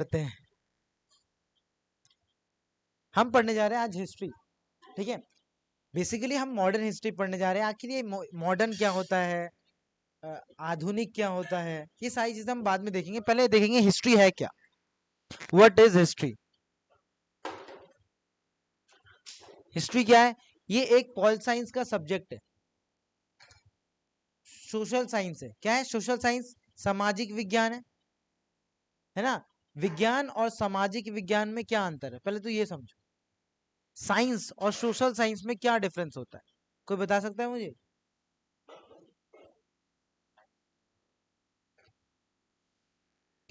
करते हैं। हम पढ़ने जा रहे हैं आज हिस्ट्री, ठीक है। बेसिकली हम मॉडर्न हिस्ट्री पढ़ने जा रहे हैं। आखिर ये मॉडर्न क्या होता है, आधुनिक क्या होता है, ये सारी चीजें हम बाद में देखेंगे। पहले देखेंगे हिस्ट्री है क्या, व्हाट इज हिस्ट्री। हिस्ट्री क्या है? ये एक पॉल साइंस का सब्जेक्ट है, सोशल साइंस है। क्या है सोशल साइंस? सामाजिक विज्ञान है ना। विज्ञान और सामाजिक विज्ञान में क्या अंतर है, पहले तो ये समझो। साइंस और सोशल साइंस में क्या डिफरेंस होता है, कोई बता सकता है मुझे?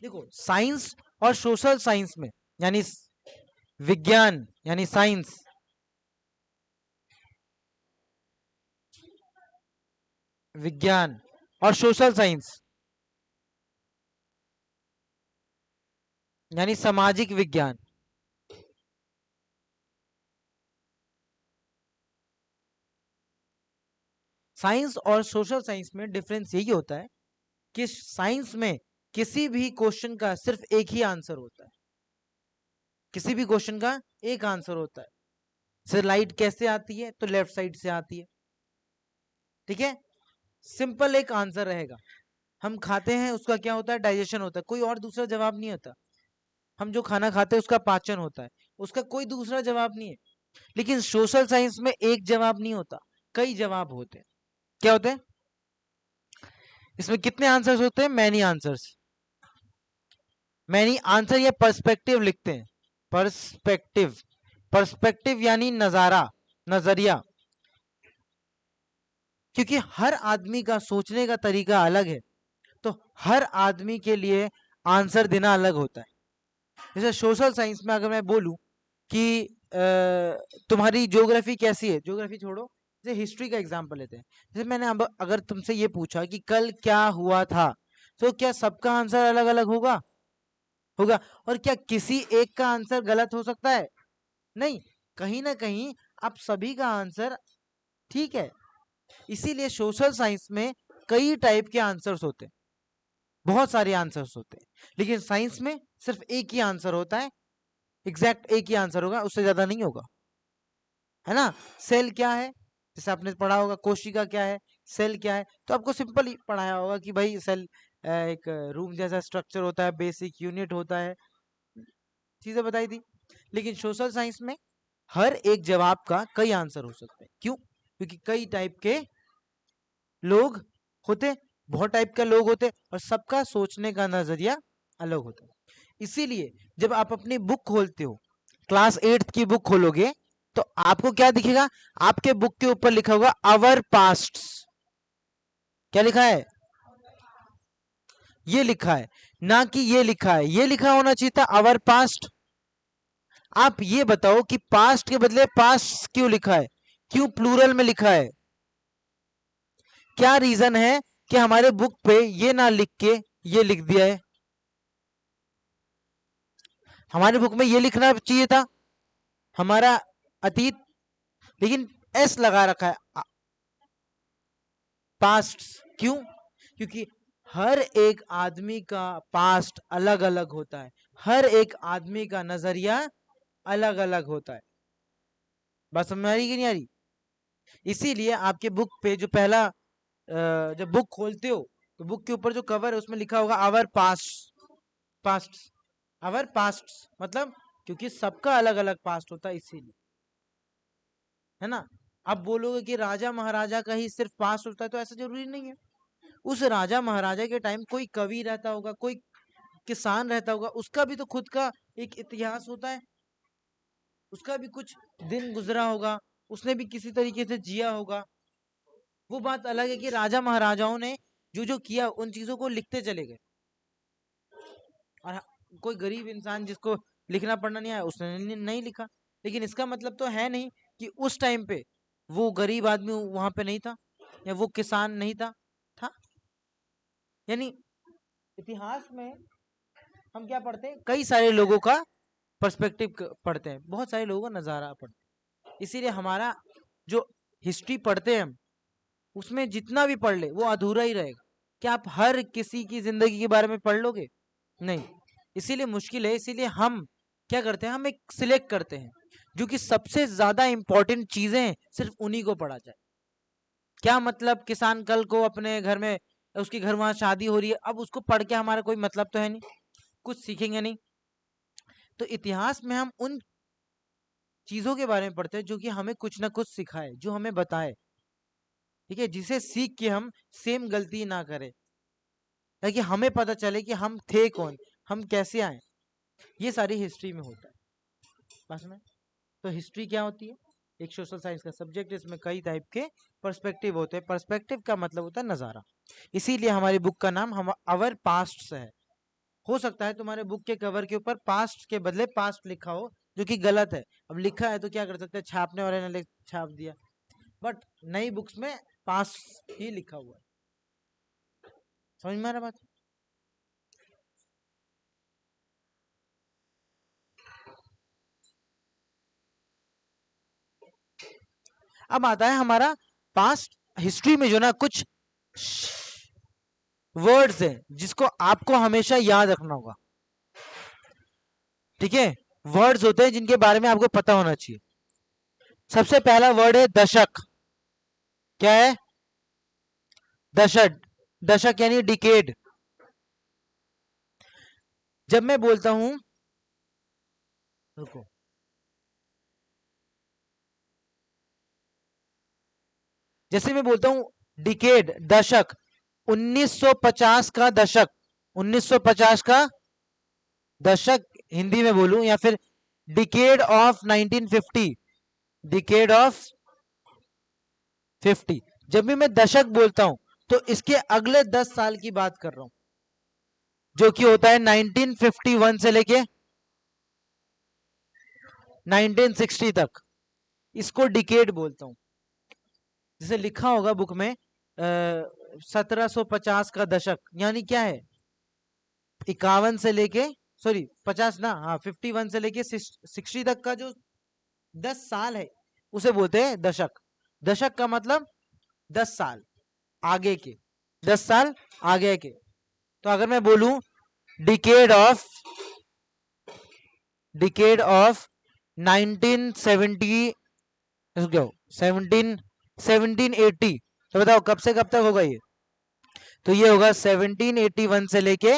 देखो, साइंस और सोशल साइंस में, यानी विज्ञान यानी साइंस, विज्ञान और सोशल साइंस यानी सामाजिक विज्ञान, साइंस और सोशल साइंस में डिफरेंस यही होता है कि साइंस में किसी भी क्वेश्चन का सिर्फ एक ही आंसर होता है। किसी भी क्वेश्चन का एक आंसर होता है। सर लाइट कैसे आती है, तो लेफ्ट साइड से आती है, ठीक है। सिंपल एक आंसर रहेगा। हम खाते हैं, उसका क्या होता है? डाइजेशन होता है, कोई और दूसरा जवाब नहीं होता। हम जो खाना खाते हैं उसका पाचन होता है, उसका कोई दूसरा जवाब नहीं है। लेकिन सोशल साइंस में एक जवाब नहीं होता, कई जवाब होते हैं। क्या होते हैं इसमें? कितने आंसर्स होते हैं? Many answers. मैनी आंसर या पर्सपेक्टिव लिखते हैं। पर्सपेक्टिव, पर्सपेक्टिव यानी नजारा, नजरिया। क्योंकि हर आदमी का सोचने का तरीका अलग है, तो हर आदमी के लिए आंसर देना अलग होता है। जैसे सोशल साइंस में अगर मैं बोलूं कि तुम्हारी ज्योग्राफी कैसी है, ज्योग्राफी छोड़ो, जैसे हिस्ट्री का एग्जांपल लेते हैं। जैसे मैंने अब अगर तुमसे ये पूछा कि कल क्या हुआ था, तो क्या सबका आंसर अलग अलग होगा? होगा। और क्या किसी एक का आंसर गलत हो सकता है? नहीं, कहीं ना कहीं आप सभी का आंसर ठीक है। इसीलिए सोशल साइंस में कई टाइप के आंसर्स होते हैं, बहुत सारे आंसर्स होते हैं। लेकिन साइंस में सिर्फ एक ही आंसर होता है, एग्जैक्ट एक ही आंसर होगा, उससे ज्यादा नहीं होगा, है ना। सेल क्या है, जैसे आपने पढ़ा होगा, कोशिका क्या है, सेल क्या है, तो आपको सिंपल ही पढ़ाया होगा कि भाई सेल एक रूम जैसा स्ट्रक्चर होता है, बेसिक यूनिट होता है, चीजें बताई थी। लेकिन सोशल साइंस में हर एक जवाब का कई आंसर हो सकते हैं। क्यों? क्योंकि कई टाइप के लोग होते, बहुत टाइप के लोग होते, और सबका सोचने का नजरिया अलग होता है। इसीलिए जब आप अपनी बुक खोलते हो, क्लास 8th की बुक खोलोगे, तो आपको क्या दिखेगा? आपके बुक के ऊपर लिखा होगा आवर पास्ट। क्या लिखा है? ये लिखा है, ना कि ये लिखा है। ये लिखा होना चाहिए था आवर पास्ट। आप ये बताओ कि पास्ट के बदले पास्ट क्यों लिखा है, क्यों प्लूरल में लिखा है? क्या रीजन है कि हमारे बुक पे ये ना लिख के ये लिख दिया है? हमारे बुक में ये लिखना चाहिए था हमारा अतीत, लेकिन एस लगा रखा है पास्ट। क्यों? क्योंकि हर एक आदमी का पास्ट अलग अलग होता है, हर एक आदमी का नजरिया अलग अलग होता है। बात समझ में आ रही कि नहीं आ रही? इसीलिए आपके बुक पे जो पहला जब बुक खोलते हो, तो बुक के ऊपर जो कवर है उसमें लिखा होगा hour past. Past, hour past, मतलब क्योंकि सबका अलग अलग पास्ट होता है, इसीलिए, है ना। आप बोलोगे कि राजा महाराजा का ही सिर्फ पास्ट होता है, तो ऐसा जरूरी नहीं है। उस राजा महाराजा के टाइम कोई कवि रहता होगा, कोई किसान रहता होगा, उसका भी तो खुद का एक इतिहास होता है, उसका भी कुछ दिन गुजरा होगा, उसने भी किसी तरीके से जिया होगा। वो बात अलग है कि राजा महाराजाओं ने जो जो किया उन चीजों को लिखते चले गए, और कोई गरीब इंसान जिसको लिखना पढ़ना नहीं आया उसने नहीं लिखा। लेकिन इसका मतलब तो है नहीं कि उस टाइम पे वो गरीब आदमी वहां पे नहीं था, या वो किसान नहीं था। था। यानी इतिहास में हम क्या पढ़ते हैं? कई सारे लोगों का पर्सपेक्टिव पढ़ते हैं, बहुत सारे लोगों का नजारा पढ़ते हैं। इसीलिए हमारा जो हिस्ट्री पढ़ते हैं हम, उसमें जितना भी पढ़ ले वो अधूरा ही रहेगा। क्या आप हर किसी की जिंदगी के बारे में पढ़ लोगे? नहीं। इसीलिए मुश्किल है। इसीलिए हम क्या करते हैं, हम एक सिलेक्ट करते हैं जो कि सबसे ज्यादा इंपॉर्टेंट चीजें सिर्फ उन्हीं को पढ़ा जाए। क्या मतलब किसान कल को अपने घर में, उसके घर वहां शादी हो रही है, अब उसको पढ़ के हमारा कोई मतलब तो है नहीं, कुछ सीखेंगे नहीं। तो इतिहास में हम उन चीजों के बारे में पढ़ते हैं जो कि हमें कुछ ना कुछ सिखाए, जो हमें बताए, ठीक है, जिसे सीख के हम सेम गलती ना करें, ताकि हमें पता चले कि हम थे कौन, हम कैसे आए। ये सारी हिस्ट्री में होता है बस में। तो हिस्ट्री क्या होती है? एक सोशल साइंस का सब्जेक्ट, इसमें कई टाइप के पर्सपेक्टिव होते हैं। पर्सपेक्टिव का मतलब होता है नजारा। इसीलिए हमारी बुक का नाम हम अवर पास्ट से है। हो सकता है तुम्हारे बुक के कवर के ऊपर पास्ट के बदले पास्ट लिखा हो, जो कि गलत है। अब लिखा है तो क्या कर सकते हैं, छापने वाले ने छाप दिया, बट नई बुक्स में पास्ट ही लिखा हुआ है। समझ में आ रहा बात? अब आता है हमारा पास्ट हिस्ट्री में जो ना कुछ वर्ड्स हैं जिसको आपको हमेशा याद रखना होगा, ठीक है। वर्ड्स होते हैं जिनके बारे में आपको पता होना चाहिए। सबसे पहला वर्ड है दशक। क्या है? दशक। दशक यानी डिकेड। जब मैं बोलता हूं, रुको, जैसे मैं बोलता हूं डिकेड, दशक, 1950 का दशक, 1950 का दशक हिंदी में बोलूं, या फिर डिकेड ऑफ 1950, डिकेड ऑफ 50। जब भी मैं दशक बोलता हूं तो इसके अगले 10 साल की बात कर रहा हूं, जो कि होता है 1951 से लेके 1960 तक। इसको डिकेड बोलता हूं। जैसे लिखा होगा बुक में 1750 का दशक, यानी क्या है, 51 से लेके, सॉरी 50 ना, हाँ 51 से लेके 60 तक का जो 10 साल है उसे बोलते हैं दशक। दशक का मतलब 10 साल आगे के, 10 साल आगे के। तो अगर मैं बोलूं डिकेड ऑफ, डिकेड ऑफ 1970, 1780, तो बताओ कब से कब तक होगा ये? तो ये होगा 1781 से लेके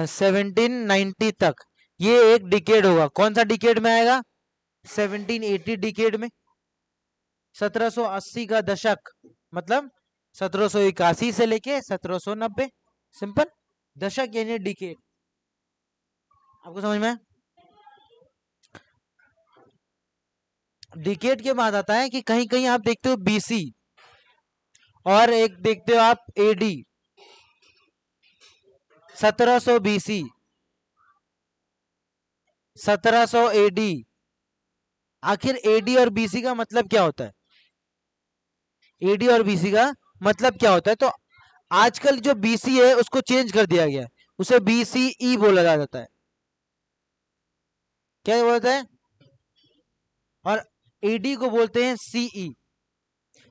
1790 तक। ये एक डिकेड होगा। कौन सा डिकेड में आएगा? 1780 डिकेड में। 1780 का दशक मतलब 1781 से लेके 1790। सिंपल। दशक यानी डिकेड। आपको समझ में? डिकेड के बाद आता है कि कहीं कहीं आप देखते हो बीसी, और एक देखते हो आप एडी, 1700 बीसी, 1700 एडी। आखिर एडी और बीसी का मतलब क्या होता है? एडी और बीसी का मतलब क्या होता है? तो आजकल जो बीसी है उसको चेंज कर दिया गया है, उसे बीसीई बोला जाता है। क्या बोलता है? और एडी को बोलते हैं सीई।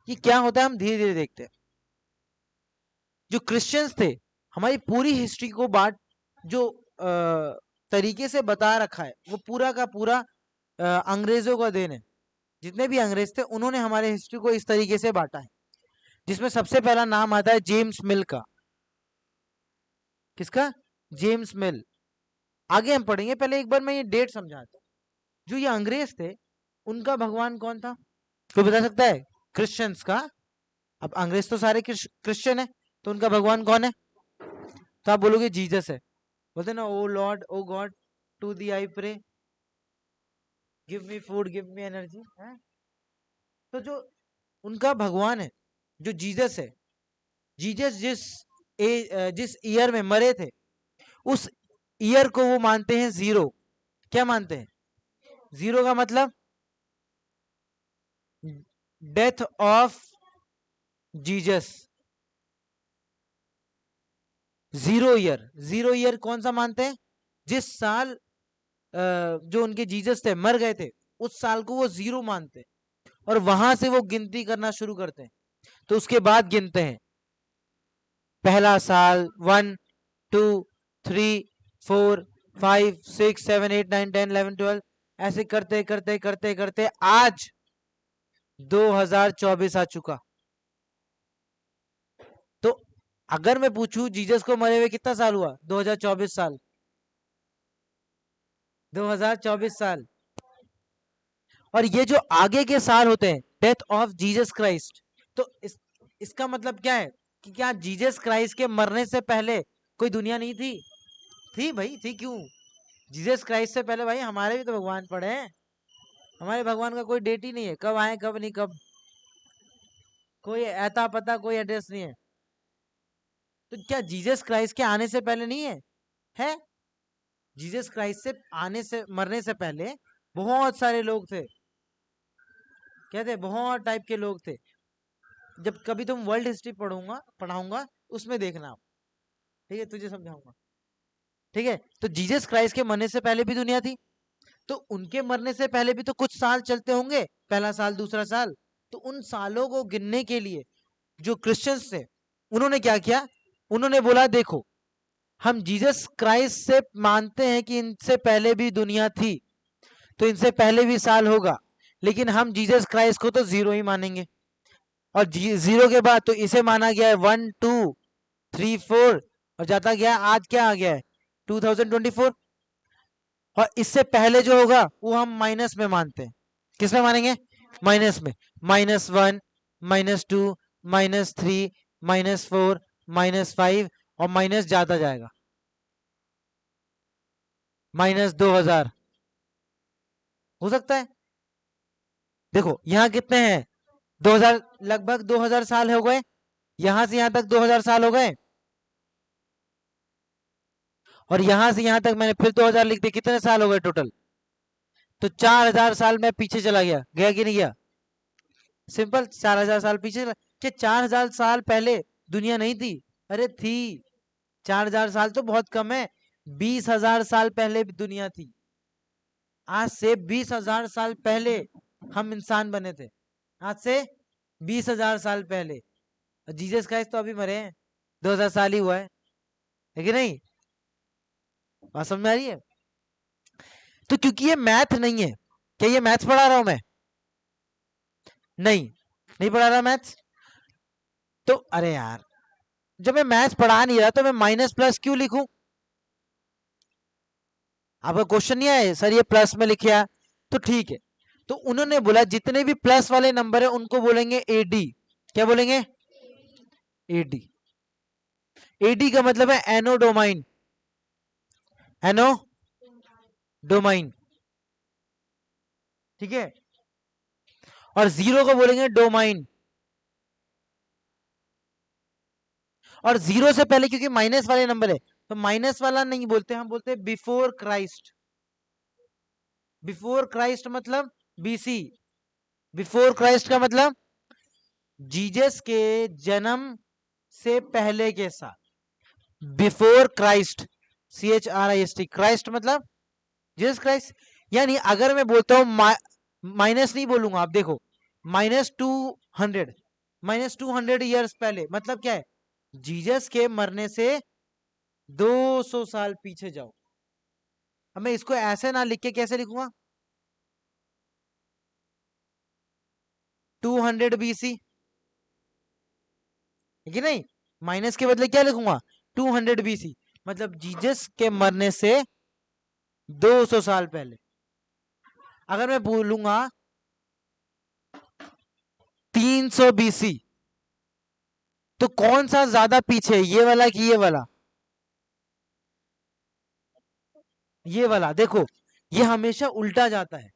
ये क्या होता है हम धीरे धीरे देखते हैं। जो क्रिश्चियंस थे, हमारी पूरी हिस्ट्री को बांट, जो तरीके से बता रखा है वो पूरा का पूरा अंग्रेजों का देन है। जितने भी अंग्रेज थे उन्होंने हमारे हिस्ट्री को इस तरीके से बांटा है, जिसमें सबसे पहला नाम आता है जेम्स मिल का। किसका? जेम्स मिल। आगे हम पढ़ेंगे, पहले एक बार मैं ये डेट समझाता हूँ। जो ये अंग्रेज थे उनका भगवान कौन था? कोई बता सकता है? क्रिश्चियंस का। अब अंग्रेज तो सारे क्रिश्चियन है, तो उनका भगवान कौन है? तो आप बोलोगे जीसस है। बोलते ना, oh lord, oh god, to thee I pray, give me food, give me energy. तो जो उनका भगवान है, जो जीसस है, जीसस जिस ईयर में मरे थे, उस ईयर को वो मानते हैं जीरो। क्या मानते हैं? जीरो का मतलब death of Jesus. Zero year, zero year कौन सा मानते हैं? जिस साल जो उनके जीसस थे मर गए थे, उस साल को वो जीरो मानते हैं, और वहां से वो गिनती करना शुरू करते हैं। तो उसके बाद गिनते हैं पहला साल, 1 2 3 4 5 6 7 8 9 10 11 12 ऐसे करते करते करते करते आज 2024 आ चुका। तो अगर मैं पूछूं जीसस को मरे हुए कितना साल हुआ? 2024 साल। 2024 साल। और ये जो आगे के साल होते हैं डेथ ऑफ जीसस क्राइस्ट, तो इसका मतलब क्या है कि क्या जीसस क्राइस्ट के मरने से पहले कोई दुनिया नहीं थी? थी भाई, थी। क्यों? जीसस क्राइस्ट से पहले भाई हमारे भी तो भगवान पड़े हैं। हमारे भगवान का कोई डेट ही नहीं है, कब आए कब नहीं, कब कोई ऐता पता कोई एड्रेस नहीं है। तो क्या जीसस क्राइस्ट के आने से पहले नहीं है? है। जीसस क्राइस्ट से आने से मरने से पहले बहुत सारे लोग थे। क्या थे? बहुत टाइप के लोग थे। जब कभी तुम वर्ल्ड हिस्ट्री पढ़ाऊंगा उसमें देखना आप। ठीक है, तुझे समझाऊंगा। ठीक है, तो जीसस क्राइस्ट के मरने से पहले भी दुनिया थी। तो उनके मरने से पहले भी तो कुछ साल चलते होंगे, पहला साल दूसरा साल। तो उन सालों को गिनने के लिए जो क्रिश्चियंस थे उन्होंने क्या किया? उन्होंने बोला देखो, हम जीसस क्राइस्ट से मानते हैं कि इनसे पहले भी दुनिया थी, तो इनसे पहले भी साल होगा, लेकिन हम जीसस क्राइस्ट को तो जीरो ही मानेंगे। और जीरो के बाद तो इसे माना गया है 1 2 3 4 और जाता गया। आज क्या आ गया है? 2024। और इससे पहले जो होगा वो हम माइनस में मानते हैं। किस में मानेंगे? माइनस में। -1 -2 -3 -4 -5 और माइनस जाता जाएगा -2000 हो सकता है। देखो यहाँ कितने हैं? 2000, लगभग 2000 साल हो गए। यहां से यहां तक 2000 साल हो गए। और यहां से यहां तक मैंने फिर 2000 लिख दिया। कितने साल हो गए टोटल? तो 4000 साल मैं पीछे चला गया। गया कि नहीं गया? सिंपल, 4000 साल पीछे क्या 4000 साल पहले दुनिया नहीं थी? अरे थी। 4000 साल तो बहुत कम है। 20,000 साल पहले भी दुनिया थी। आज से 20,000 साल पहले हम इंसान बने थे। आज से 20,000 साल पहले। जीसस क्राइस्ट तो अभी मरे हैं, 2000 साल ही हुआ है कि नहीं? बात समझ में आ रही है? तो क्योंकि ये मैथ नहीं है, क्या ये मैथ्स पढ़ा रहा हूं मैं? नहीं, नहीं पढ़ा रहा मैथ्स। तो अरे यार, जब मैं मैथ्स पढ़ा नहीं रहा तो मैं माइनस प्लस क्यों लिखूं? आपका क्वेश्चन नहीं आया सर ये प्लस में लिखा? तो ठीक है। तो उन्होंने बोला जितने भी प्लस वाले नंबर है उनको बोलेंगे एडी। क्या बोलेंगे? एडी। एडी का मतलब है एनोडोमाइन। एनोडोमाइन। ठीक है। और जीरो को बोलेंगे डोमाइन। और जीरो से पहले क्योंकि माइनस वाले नंबर है तो माइनस वाला नहीं बोलते, हम बोलते हैं बिफोर क्राइस्ट। बिफोर क्राइस्ट मतलब बीसी। बिफोर क्राइस्ट का मतलब जीसस के जन्म से पहले के साल। Before Christ, CHRIST। क्राइस्ट मतलब जीसस क्राइस्ट। यानी अगर मैं बोलता हूं माइनस नहीं बोलूंगा, आप देखो, -200, -200 ईयर्स पहले मतलब क्या है? जीसस के मरने से 200 साल पीछे जाओ। अब मैं इसको ऐसे ना लिख के कैसे लिखूंगा? 200 BC है कि नहीं? माइनस के बदले क्या लिखूंगा? 200 BC। मतलब जीसस के मरने से 200 साल पहले। अगर मैं बोलूंगा 300 BC, तो कौन सा ज्यादा पीछे है, ये वाला कि ये वाला? ये वाला। देखो, ये हमेशा उल्टा जाता है।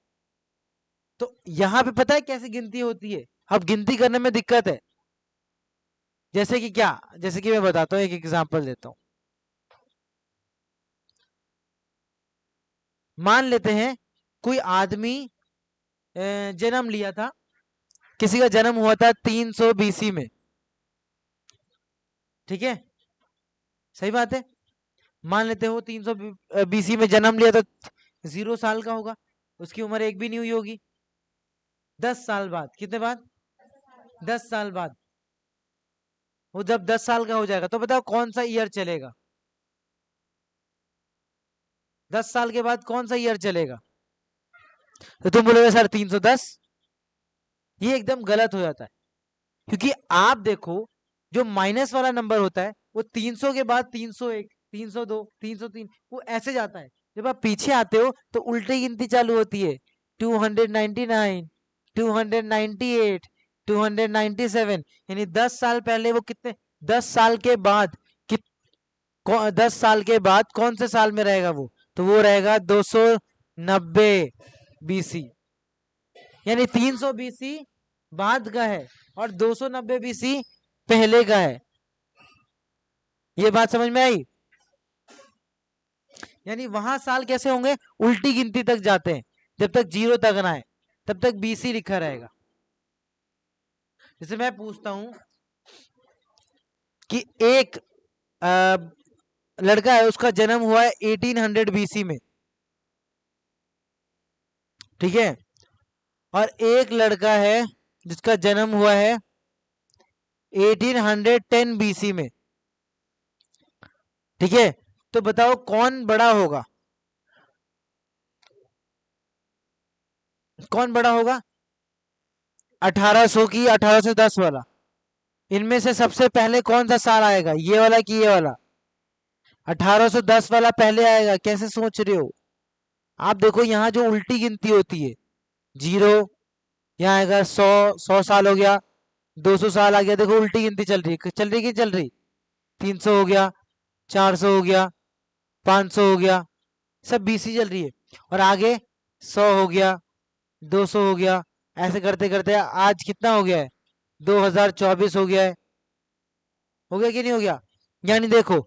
तो यहां पे पता है कैसे गिनती होती है? अब गिनती करने में दिक्कत है। जैसे कि क्या? जैसे कि मैं बताता हूँ, एक एग्जांपल देता हूँ। मान लेते हैं कोई आदमी जन्म लिया था, किसी का जन्म हुआ था 300 BC में। ठीक है, सही बात है। मान लेते हो 300 BC में जन्म लिया तो 0 साल का होगा, उसकी उम्र एक भी नहीं हुई होगी। 10 साल बाद, कितने बाद? 10 साल बाद वो जब 10 साल का हो जाएगा तो बताओ कौन सा ईयर चलेगा? 10 साल के बाद कौन सा ईयर चलेगा? तो तुम बोलोगे सर 310। ये एकदम गलत हो जाता है, क्योंकि आप देखो जो माइनस वाला नंबर होता है वो 300 के बाद 301, 302, 303 वो ऐसे जाता है। जब आप पीछे आते हो तो उल्टी गिनती चालू होती है, 299, 298, 297। यानी 10 साल पहले वो कितने, 10 साल के बाद 10 साल के बाद कौन से साल में रहेगा वो? तो वो रहेगा 290 बीसी। यानी 300 बीसी बाद का है और 290 बीसी पहले का है। ये बात समझ में आई? यानी वहां साल कैसे होंगे, उल्टी गिनती तक जाते हैं, जब तक जीरो तक ना आए तब तक बीसी लिखा रहेगा। जैसे मैं पूछता हूं कि एक लड़का है, उसका जन्म हुआ है 1800 बीसी में, ठीक है, और एक लड़का है जिसका जन्म हुआ है 1810 बीसी में, ठीक है, तो बताओ कौन बड़ा होगा? कौन बड़ा होगा? 1800 की 1810 वाला। इनमें से सबसे पहले कौन सा साल आएगा, ये वाला कि ये वाला? 1810 वाला पहले आएगा। कैसे सोच रहे हो आप? देखो यहाँ जो उल्टी गिनती होती है, जीरो, यहाँ आएगा 100, 100 साल हो गया, 200 साल आ गया, देखो उल्टी गिनती चल रही, चल रही कि चल रही? 300 हो गया, 400 हो गया, 500 हो गया, सब बीसी चल रही है। और आगे 100 हो गया, 200 हो गया, ऐसे करते करते आज कितना हो गया है? 2024 हो गया है। हो गया कि नहीं हो गया? यानी देखो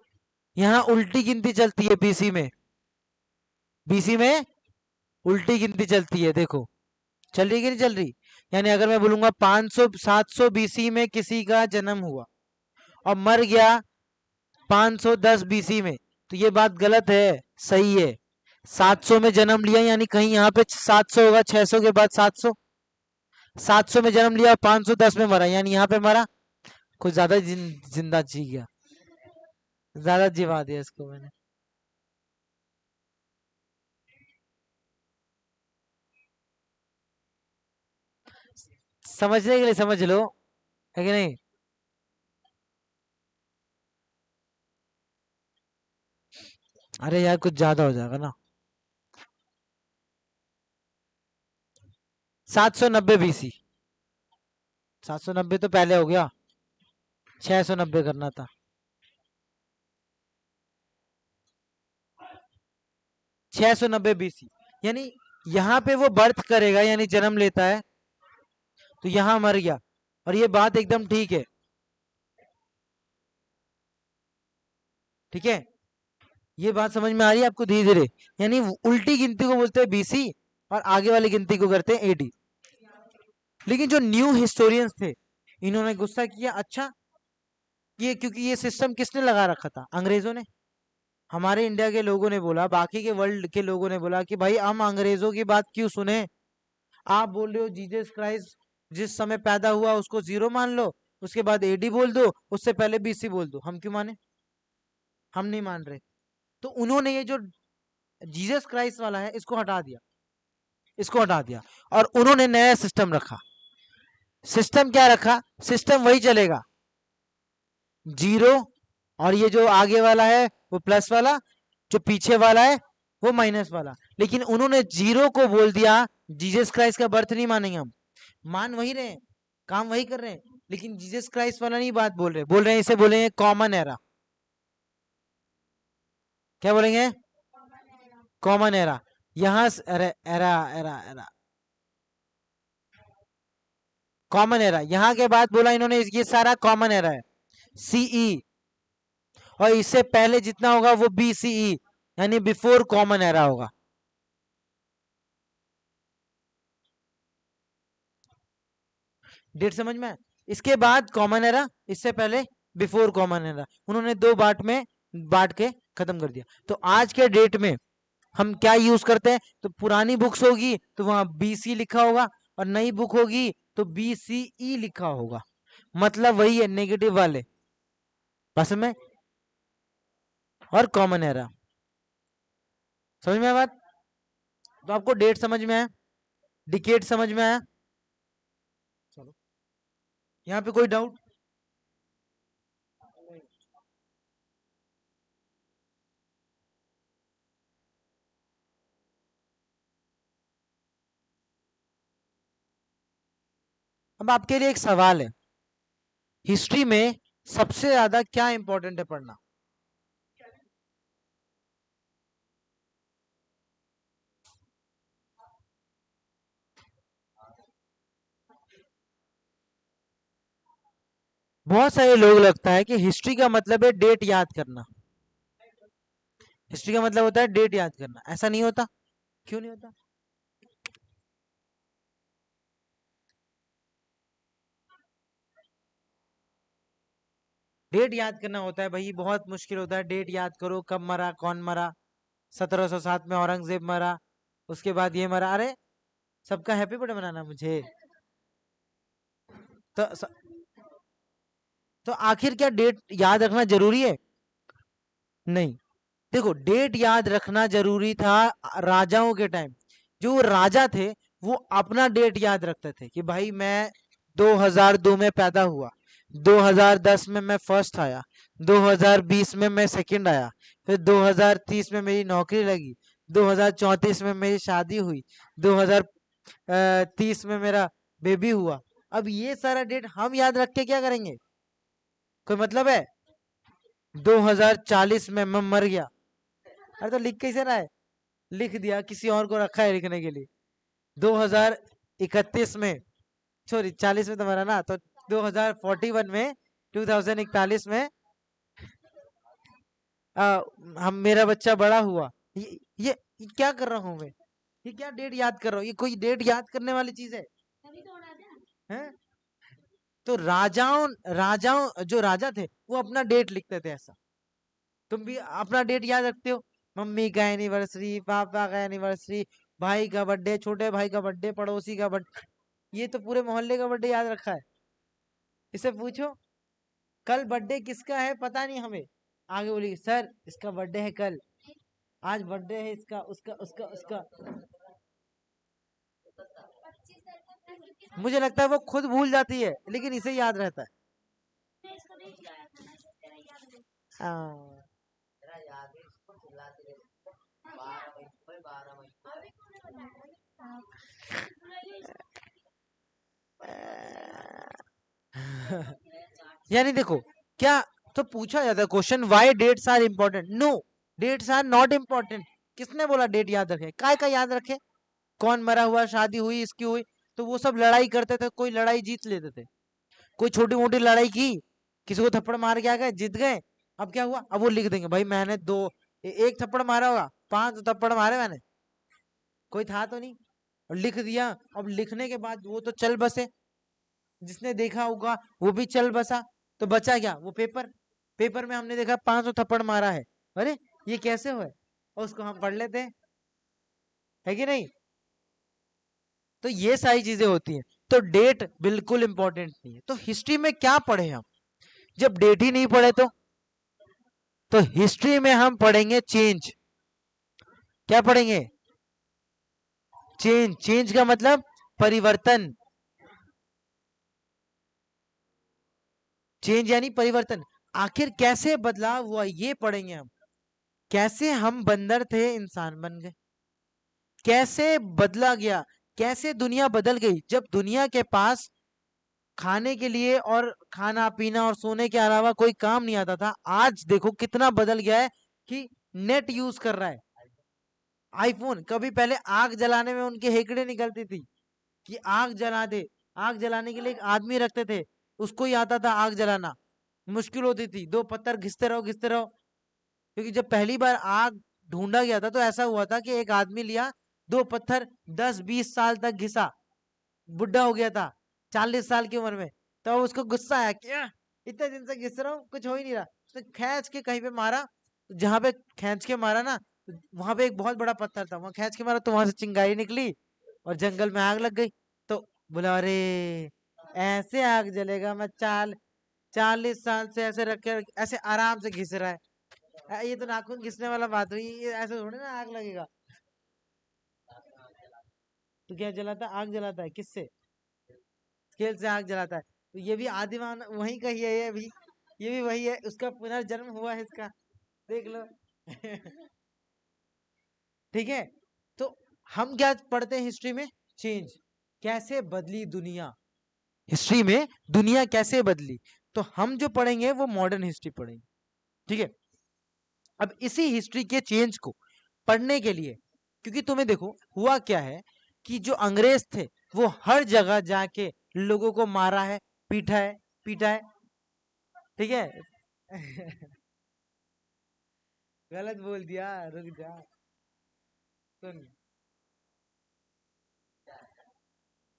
यहाँ उल्टी गिनती चलती है बीसी में, बीसी में उल्टी गिनती चलती है। देखो चल रही कि नहीं चल रही? यानी अगर मैं बोलूंगा 500 700 बीसी में किसी का जन्म हुआ और मर गया 510 बीसी में, तो ये बात गलत है, सही है। 700 में जन्म लिया यानी कहीं यहाँ पे 700 होगा, 600 के बाद 700, 700 में जन्म लिया 510 में मरा, यानी यहाँ पे मरा, कुछ ज्यादा जिंदा जी गया, ज्यादा जिवा दिया इसको मैंने। समझने के लिए समझ लो, है कि नहीं? अरे यार कुछ ज्यादा हो जाएगा ना। 790 बीसी, 790 तो पहले हो गया, 690 करना था। 690 बीसी, यानी यहाँ पे वो बर्थ करेगा यानी जन्म लेता है, तो यहाँ मर गया। और ये बात एकदम ठीक है, ठीक है, ये बात समझ में आ रही है आपको धीरे धीरे? यानी उल्टी गिनती को बोलते हैं बीसी और आगे वाली गिनती को करते हैं एडी। लेकिन जो न्यू हिस्टोरियंस थे इन्होंने गुस्सा किया, अच्छा ये क्योंकि ये सिस्टम किसने लगा रखा था? अंग्रेजों ने। हमारे इंडिया के लोगों ने बोला, बाकी के वर्ल्ड के लोगों ने बोला कि भाई हम अंग्रेजों की बात क्यों सुने? आप बोल रहे हो जीसस क्राइस्ट जिस समय पैदा हुआ उसको जीरो मान लो, उसके बाद एडी बोल दो, उससे पहले बीसी बोल दो, हम क्यों माने? हम नहीं मान रहे। तो उन्होंने ये जो जीसस क्राइस्ट वाला है इसको हटा दिया, इसको हटा दिया, और उन्होंने नया सिस्टम रखा। सिस्टम क्या रखा? सिस्टम वही चलेगा, जीरो, और ये जो आगे वाला है वो प्लस वाला, जो पीछे वाला है वो माइनस वाला। लेकिन उन्होंने जीरो को बोल दिया, जीसस क्राइस्ट का बर्थ नहीं मानेंगे हम, मान वही रहे हैं, काम वही कर रहे हैं, लेकिन जीसस क्राइस्ट वाला नहीं बात बोल रहे, बोल रहे हैं इसे बोलेंगे कॉमन एरा। क्या बोलेंगे? Common era. यहां era era era era common era, यहां के बाद बोला इन्होंने ये सारा कॉमन एरा है, सीई, और इससे पहले जितना होगा वो बीसीई, यानी बिफोर कॉमन एरा होगा। डेट समझ में? इसके बाद कॉमन एरा, इससे पहले बिफोर कॉमन एरा, उन्होंने दो बांट में बांट के खत्म कर दिया। तो आज के डेट में हम क्या यूज करते हैं? तो पुरानी बुक्स होगी तो वहां बीसी लिखा होगा, और नई बुक होगी तो बीसीई लिखा होगा, मतलब वही है, नेगेटिव वाले बस में, और कॉमन एरा। समझ में आया बात? तो आपको डेट समझ में आया, डिकेड समझ में आया? चलो, यहाँ पे कोई डाउट? अब आपके लिए एक सवाल है, हिस्ट्री में सबसे ज्यादा क्या इंपॉर्टेंट है पढ़ना? बहुत सारे लोग लगता है कि हिस्ट्री का मतलब है डेट याद करना, हिस्ट्री का मतलब होता है डेट याद करना। ऐसा नहीं होता। क्यों नहीं होता? डेट याद करना होता है भाई, बहुत मुश्किल होता है। डेट याद करो, कब मरा, कौन मरा। 1707 में औरंगजेब मरा, उसके बाद ये मरा। अरे सबका हैप्पी बर्थडे मनाना मुझे। तो तो आखिर क्या डेट याद रखना जरूरी है? नहीं। देखो, डेट याद रखना जरूरी था राजाओं के टाइम। जो राजा थे वो अपना डेट याद रखते थे कि भाई मैं 2002 में पैदा हुआ, 2010 में मैं फर्स्ट आया, 2020 में मैं सेकंड आया, फिर 2030 में मेरी नौकरी लगी, 2034 में मेरी शादी हुई, 2030 में मेरा बेबी हुआ। अब ये सारा डेट हम याद रख के क्या करेंगे? कोई मतलब है? 2040 में मैं मर गया, अरे तो लिख कैसे रहा है? लिख दिया, किसी और को रखा है लिखने के लिए। 2031 में, सॉरी 40 में तो मरा ना, तो 2041 में, 2041 में आ, हम मेरा बच्चा बड़ा हुआ। ये क्या कर रहा हूँ मैं? ये क्या डेट याद कर रहा हूँ? ये कोई डेट याद करने वाली चीज है? हैं? तो राजाओं राजाओं जो राजा थे वो अपना डेट लिखते थे ऐसा। तुम भी अपना डेट याद रखते हो? मम्मी का एनिवर्सरी, पापा का एनिवर्सरी, भाई का बर्थडे, छोटे भाई का बर्थडे, पड़ोसी का बर्थडे। ये तो पूरे मोहल्ले का बर्थडे याद रखा है। इसे पूछो कल बर्थडे किसका है, पता नहीं हमें। आगे बोली सर इसका बर्थडे है कल, आज बर्थडे है इसका, उसका उसका उसका। मुझे लगता है वो खुद भूल जाती है लेकिन इसे याद रहता है। हाँ। यानी देखो, क्या तो पूछा जाता है question, why dates are important? No, dates are not important. किसने बोला डेट याद रखे? काय का याद रखे? कौन मरा हुआ, शादी हुई इसकी हुई, तो वो सब लड़ाई करते थे, कोई लड़ाई जीत लेते थे। कोई छोटी मोटी लड़ाई की, किसी को थप्पड़ मार के आ गए, जीत गए। अब क्या हुआ? अब वो लिख देंगे भाई मैंने एक थप्पड़ मारा होगा, 5 थप्पड़ मारे मैंने, कोई था तो नहीं, और लिख दिया। अब लिखने के बाद वो तो चल बसे, जिसने देखा होगा वो भी चल बसा। तो बचा क्या? वो पेपर। पेपर में हमने देखा 500 थप्पड़ मारा है, अरे ये कैसे हुआ? और उसको हम पढ़ लेते हैं, है कि नहीं? तो ये सारी चीजें होती हैं। तो डेट बिल्कुल इंपॉर्टेंट नहीं है। तो हिस्ट्री में क्या पढ़े हम जब डेट ही नहीं पढ़े? तो हिस्ट्री में हम पढ़ेंगे चेंज। क्या पढ़ेंगे? चेंज। चेंज का मतलब परिवर्तन। चेंज यानी परिवर्तन। आखिर कैसे बदलाव हुआ ये पढ़ेंगे हम। कैसे हम बंदर थे इंसान बन गए, कैसे बदला गया, कैसे दुनिया बदल गई। जब दुनिया के पास खाने के लिए और खाना पीना और सोने के अलावा कोई काम नहीं आता था, आज देखो कितना बदल गया है कि नेट यूज कर रहा है, आईफोन। कभी पहले आग जलाने में उनके हेकड़े निकलती थी कि आग जला दे। आग जलाने के लिए एक आदमी रखते थे, उसको ही आता था आग जलाना। मुश्किल होती थी, 2 पत्थर घिसते रहो घिसते रहो। क्योंकि जब पहली बार आग ढूंढा गया था तो ऐसा हुआ था कि एक आदमी लिया 2 पत्थर, 10-20 साल तक घिसा, बुढ़ा हो गया था 40 साल की उम्र में। तो उसको गुस्सा आया, क्या इतने दिन से घिस रहा हूँ कुछ हो ही नहीं रहा। उसने खींच के कहीं पे मारा, जहां पे खींच के मारा ना, वहां पे एक बहुत बड़ा पत्थर था, वहां खींच के मारा तो वहां से चिंगारी निकली और जंगल में आग लग गई। तो बोला अरे ऐसे आग जलेगा? मैं 40 साल से ऐसे रख के ऐसे आराम से घिस रहा है। ये तो नाखून घिसने वाला बात हुई, ये ऐसे थोड़ी ना आग लगेगा। तो क्या जलाता है? आग जलाता है किससे? स्केल से आग जलाता है। तो ये भी आदिमान वही का ही है, ये भी वही है, उसका पुनर्जन्म हुआ है इसका, देख लो। ठीक है। तो हम क्या पढ़ते हैं हिस्ट्री में? चेंज, कैसे बदली दुनिया, हिस्ट्री में दुनिया कैसे बदली। तो हम जो पढ़ेंगे वो मॉडर्न हिस्ट्री पढ़ेंगे। ठीक है। अब इसी हिस्ट्री के चेंज को पढ़ने के लिए, क्योंकि तुम्हें देखो हुआ क्या है कि जो अंग्रेज थे वो हर जगह जाके लोगों को मारा है, पीटा है। ठीक है। गलत बोल दिया, रुक जा। सुन,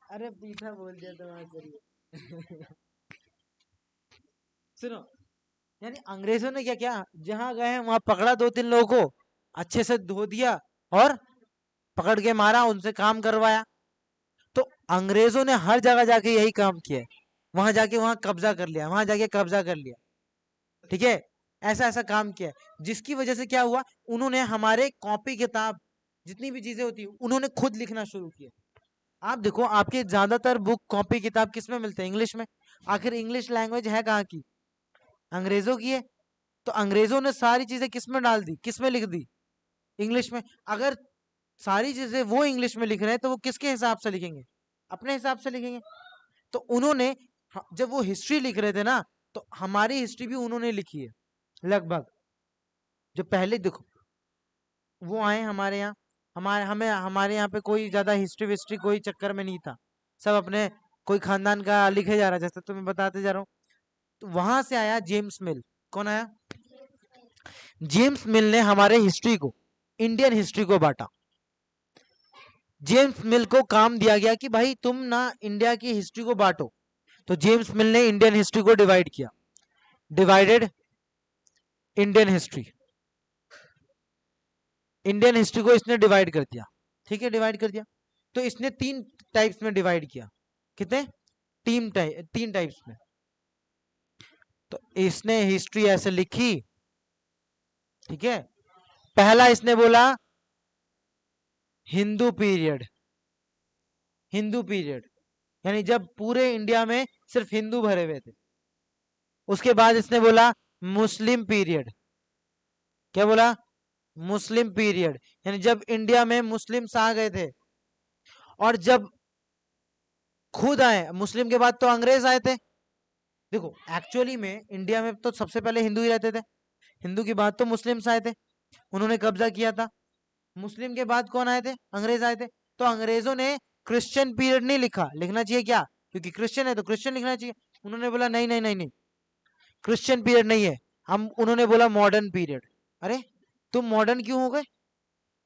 अरे पीठा बोल दिया तो मैं करिए। सुनो, यानी अंग्रेजों ने क्या किया, जहां गए हैं वहां पकड़ा दो तीन लोगों को, अच्छे से धो दिया और पकड़ के मारा, उनसे काम करवाया। तो अंग्रेजों ने हर जगह जाके यही काम किया है, वहां जाके वहां कब्जा कर लिया, वहां जाके कब्जा कर लिया। ठीक है। ऐसा ऐसा काम किया है, जिसकी वजह से क्या हुआ, उन्होंने हमारे कॉपी किताब जितनी भी चीजें होती है उन्होंने खुद लिखना शुरू किया। आप देखो आपके ज्यादातर बुक कॉपी किताब किस में मिलते हैं? इंग्लिश में। आखिर इंग्लिश लैंग्वेज है कहाँ की? अंग्रेजों की है। तो अंग्रेजों ने सारी चीजें किस में डाल दी, किस में लिख दी? इंग्लिश में। अगर सारी चीजें वो इंग्लिश में लिख रहे हैं तो वो किसके हिसाब से लिखेंगे? अपने हिसाब से लिखेंगे। तो उन्होंने जब वो हिस्ट्री लिख रहे थे ना, तो हमारी हिस्ट्री भी उन्होंने लिखी है लगभग। जो पहले देखो वो आए हमारे यहाँ, हमारे यहाँ पे कोई ज्यादा हिस्ट्री विस्ट्री कोई चक्कर में नहीं था। सब अपने कोई खानदान का लिखे जा रहा है, जैसे तुम्हें बताते जा रहा हूँ। तो वहां से आया जेम्स मिल। कौन आया? जेम्स मिल ने हमारे हिस्ट्री को, इंडियन हिस्ट्री को बांटा। जेम्स मिल को काम दिया गया कि भाई तुम ना इंडिया की हिस्ट्री को बांटो। तो जेम्स मिल ने इंडियन हिस्ट्री को डिवाइड किया, divided Indian history. Indian history को इसने डिवाइड कर दिया। ठीक है, डिवाइड कर दिया। तो इसने तीन टाइप्स में डिवाइड किया। कितने? तीन टाइप्स में। तो इसने हिस्ट्री ऐसे लिखी। ठीक है। पहला इसने बोला हिंदू पीरियड। हिंदू पीरियड यानी जब पूरे इंडिया में सिर्फ हिंदू भरे हुए थे। उसके बाद इसने बोला मुस्लिम पीरियड। क्या बोला? मुस्लिम पीरियड यानी जब इंडिया में मुस्लिम्स आ गए थे, और जब खुद आए, मुस्लिम के बाद तो अंग्रेज आए थे। देखो एक्चुअली में इंडिया में तो सबसे पहले हिंदू ही रहते थे, हिंदू के बाद तो मुस्लिम्स आए थे, उन्होंने कब्जा किया था। मुस्लिम के बाद कौन आए थे? अंग्रेज आए थे। तो अंग्रेजों ने क्रिश्चियन पीरियड नहीं लिखा, लिखना चाहिए क्या, क्योंकि क्रिश्चियन है तो क्रिश्चियन लिखना चाहिए। उन्होंने बोला नहीं नहीं नहीं नहीं, क्रिश्चियन पीरियड नहीं है, हम उन्होंने बोला मॉडर्न पीरियड। अरे तुम मॉडर्न क्यों हो गए?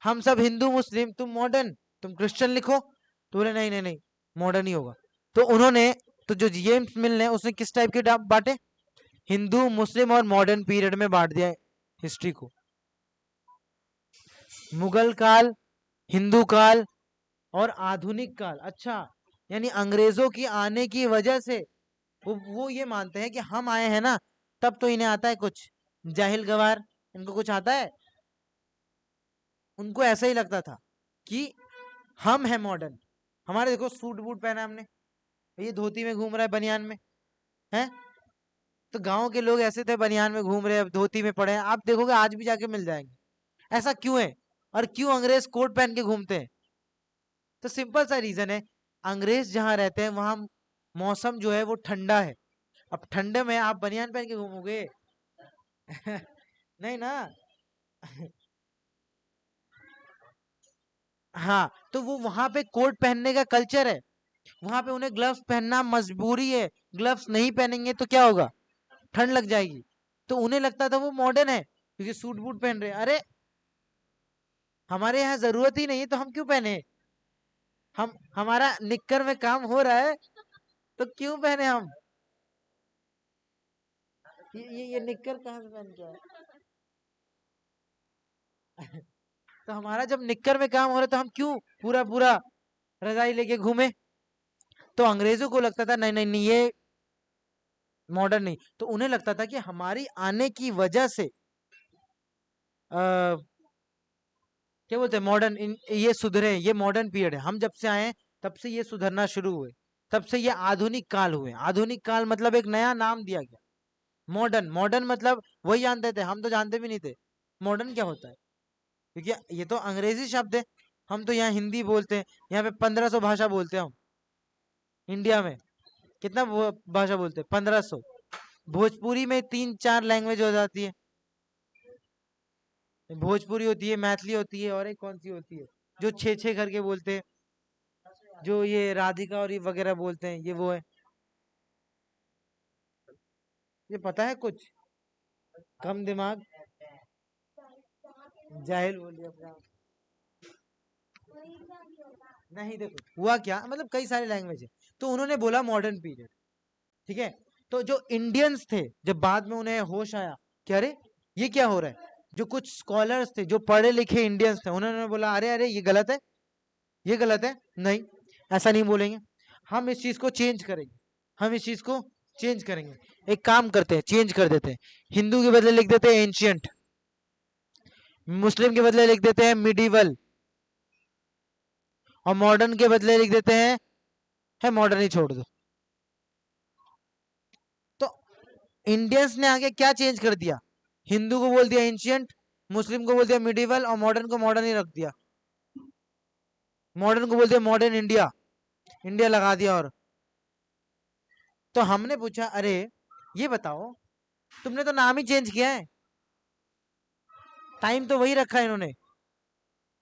हम सब हिंदू मुस्लिम, तुम मॉडर्न, तुम क्रिश्चियन लिखो। तो बोले नहीं नहीं नहीं, मॉडर्न ही होगा। तो उन्होंने, तो जो जेम्स मिल ने उसने किस टाइप के बांटे? हिंदू मुस्लिम और मॉडर्न पीरियड में बांट दिया हिस्ट्री को। मुगल काल, हिंदू काल और आधुनिक काल। अच्छा, यानी अंग्रेजों की आने की वजह से वो ये मानते हैं कि हम आए हैं ना, तब तो इन्हें आता है कुछ, जाहिल गवार, इनको कुछ आता है? उनको ऐसा ही लगता था कि हम हैं मॉडर्न। हमारे देखो सूट बूट पहना हमने, ये धोती में घूम रहा है, बनियान में है। तो गांव के लोग ऐसे थे, बनियान में घूम रहे हैं, धोती में पड़े हैं, आप देखोगे आज भी जाके मिल जाएंगे। ऐसा क्यों है? और क्यों अंग्रेज कोट पहन के घूमते हैं? तो सिंपल सा रीजन है, अंग्रेज जहां रहते हैं वहां मौसम जो है वो ठंडा है। अब ठंडे में आप बनियान पहन के घूमोगे? नहीं ना। हाँ, तो वो वहां पे कोट पहनने का कल्चर है, वहां पे उन्हें ग्लव्स पहनना मजबूरी है। ग्लव्स नहीं पहनेंगे तो क्या होगा? ठंड लग जाएगी। तो उन्हें लगता था वो मॉडर्न है क्योंकि सूट बूट पहन रहे हैं। अरे हमारे यहाँ जरूरत ही नहीं है तो हम क्यों पहने? हम, हमारा निक्कर में काम हो रहा है तो क्यों पहने हम? ये निक्कर कहाँ से पहन के आए? तो हमारा जब निक्कर में काम हो रहा है तो हम क्यों पूरा पूरा रजाई लेके घूमे? तो अंग्रेजों को लगता था नहीं नहीं नहीं, ये मॉडर्न नहीं। तो उन्हें लगता था कि हमारी आने की वजह से आ, क्या बोलते हैं मॉडर्न, ये सुधरे, ये मॉडर्न पीरियड है। हम जब से आए हैं तब से ये सुधरना शुरू हुए, तब से ये आधुनिक काल हुए। आधुनिक काल मतलब एक नया नाम दिया गया, मॉडर्न। मॉडर्न मतलब वही जानते थे, हम तो जानते भी नहीं थे मॉडर्न क्या होता है, क्योंकि ये तो अंग्रेजी शब्द है। हम तो यहाँ हिंदी बोलते हैं, यहाँ पे 1500 भाषा बोलते हैं हम। इंडिया में कितना भाषा बोलते हैं? 1500। भोजपुरी में 3-4 लैंग्वेज हो जाती है। भोजपुरी होती है, मैथिली होती है, और एक कौन सी होती है जो छे छे करके बोलते हैं, जो ये राधिका और ये वगैरह बोलते हैं, ये वो है। ये पता है कुछ? कम दिमाग, जाहिल बोलिए अपने आप। नहीं, देखो हुआ क्या, मतलब कई सारे लैंग्वेज है, तो उन्होंने बोला मॉडर्न पीरियड। ठीक है, तो जो इंडियंस थे, जब बाद में उन्हें होश आया कि अरे ये क्या हो रहा है, जो कुछ स्कॉलर्स थे, जो पढ़े लिखे इंडियंस थे, उन्होंने बोला अरे अरे ये गलत है, ये गलत है, नहीं ऐसा नहीं बोलेंगे, हम इस चीज को चेंज करेंगे, हम इस चीज को चेंज करेंगे। एक काम करते हैं, चेंज कर देते हैं, हिंदू के बदले लिख देते हैं एंशियंट, मुस्लिम के बदले लिख देते हैं मिडिवल, और मॉडर्न के बदले लिख देते हैं, है मॉडर्न ही छोड़ दो। तो इंडियंस ने आगे क्या चेंज कर दिया, हिंदू को बोल दिया एंशियंट, मुस्लिम को बोल दिया मिडिवल, और मॉडर्न को मॉडर्न ही रख दिया। मॉडर्न को बोल दिया मॉडर्न इंडिया, इंडिया लगा दिया। और तो हमने पूछा अरे ये बताओ, तुमने तो नाम ही चेंज किया है, टाइम तो वही रखा है इन्होंने।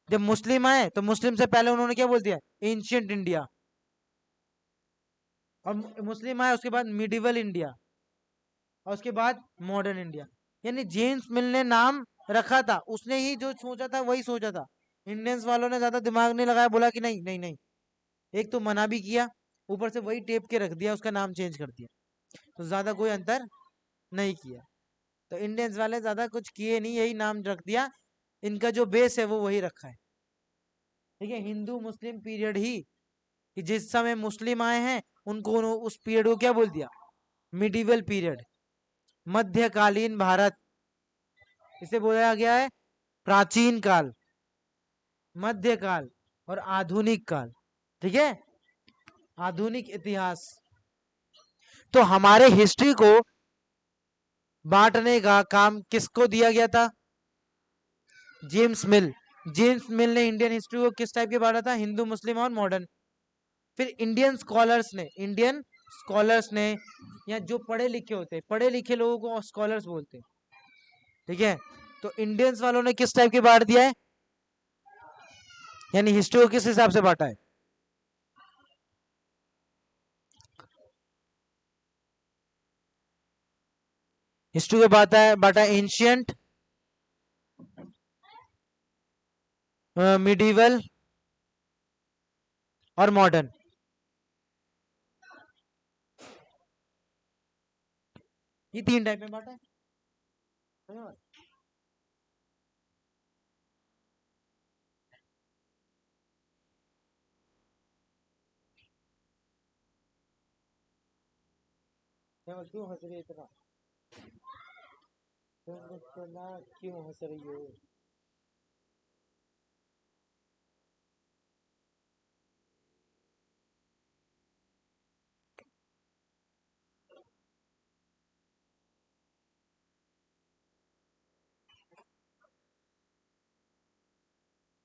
जब मुस्लिम आए तो मुस्लिम से पहले उन्होंने क्या बोल दिया, एंशियंट इंडिया, और मुस्लिम आए उसके बाद मिडिवल इंडिया, और उसके बाद मॉडर्न इंडिया। यानी जेम्स मिल ने नाम रखा था, उसने ही जो सोचा था वही सोचा था। इंडियंस वालों ने ज्यादा दिमाग नहीं लगाया, बोला कि नहीं नहीं नहीं, एक तो मना भी किया, ऊपर से वही टेप के रख दिया, उसका नाम चेंज कर दिया, तो ज्यादा कोई अंतर नहीं किया। तो इंडियंस वाले ज्यादा कुछ किए नहीं, यही नाम रख दिया, इनका जो बेस है वो वही रखा है। ठीक है, हिंदू मुस्लिम पीरियड ही, कि जिस समय मुस्लिम आए हैं उनको उस पीरियड को क्या बोल दिया, मिडिवल पीरियड, मध्यकालीन भारत, इसे बोला गया है प्राचीन काल, मध्यकाल और आधुनिक काल। ठीक है, आधुनिक इतिहास। तो हमारे हिस्ट्री को बांटने का काम किसको दिया गया था, जेम्स मिल। जेम्स मिल ने इंडियन हिस्ट्री को किस टाइप के बांटा था, हिंदू मुस्लिम और मॉडर्न। फिर इंडियन स्कॉलर्स ने, या जो पढ़े लिखे होते हैं, पढ़े लिखे लोगों को स्कॉलर्स बोलते हैं। ठीक है, तो इंडियंस वालों ने किस टाइप के बांट दिया है, यानी हिस्ट्री को किस हिसाब से बांटा है, हिस्ट्री को बांटा एंशियंट, मिडिवल और मॉडर्न। ये 3 टाइप में बांटा है। क्यों हंस रही है इतना, तुम इतना क्यों हंस रही हो?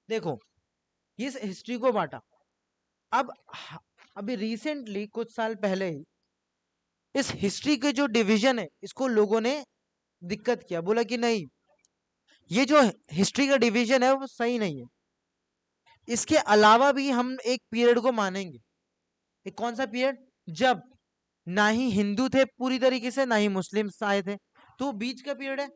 देखो, इस हिस्ट्री को बांटा। अब अभी रिसेंटली कुछ साल पहले ही इस हिस्ट्री के जो डिवीजन है, इसको लोगों ने दिक्कत किया, बोला कि नहीं, ये जो हिस्ट्री का डिवीजन है वो सही नहीं है, इसके अलावा भी हम एक पीरियड को मानेंगे। एक कौन सा पीरियड, जब ना ही हिंदू थे पूरी तरीके से, ना ही मुस्लिम आए थे, तो बीच का पीरियड है।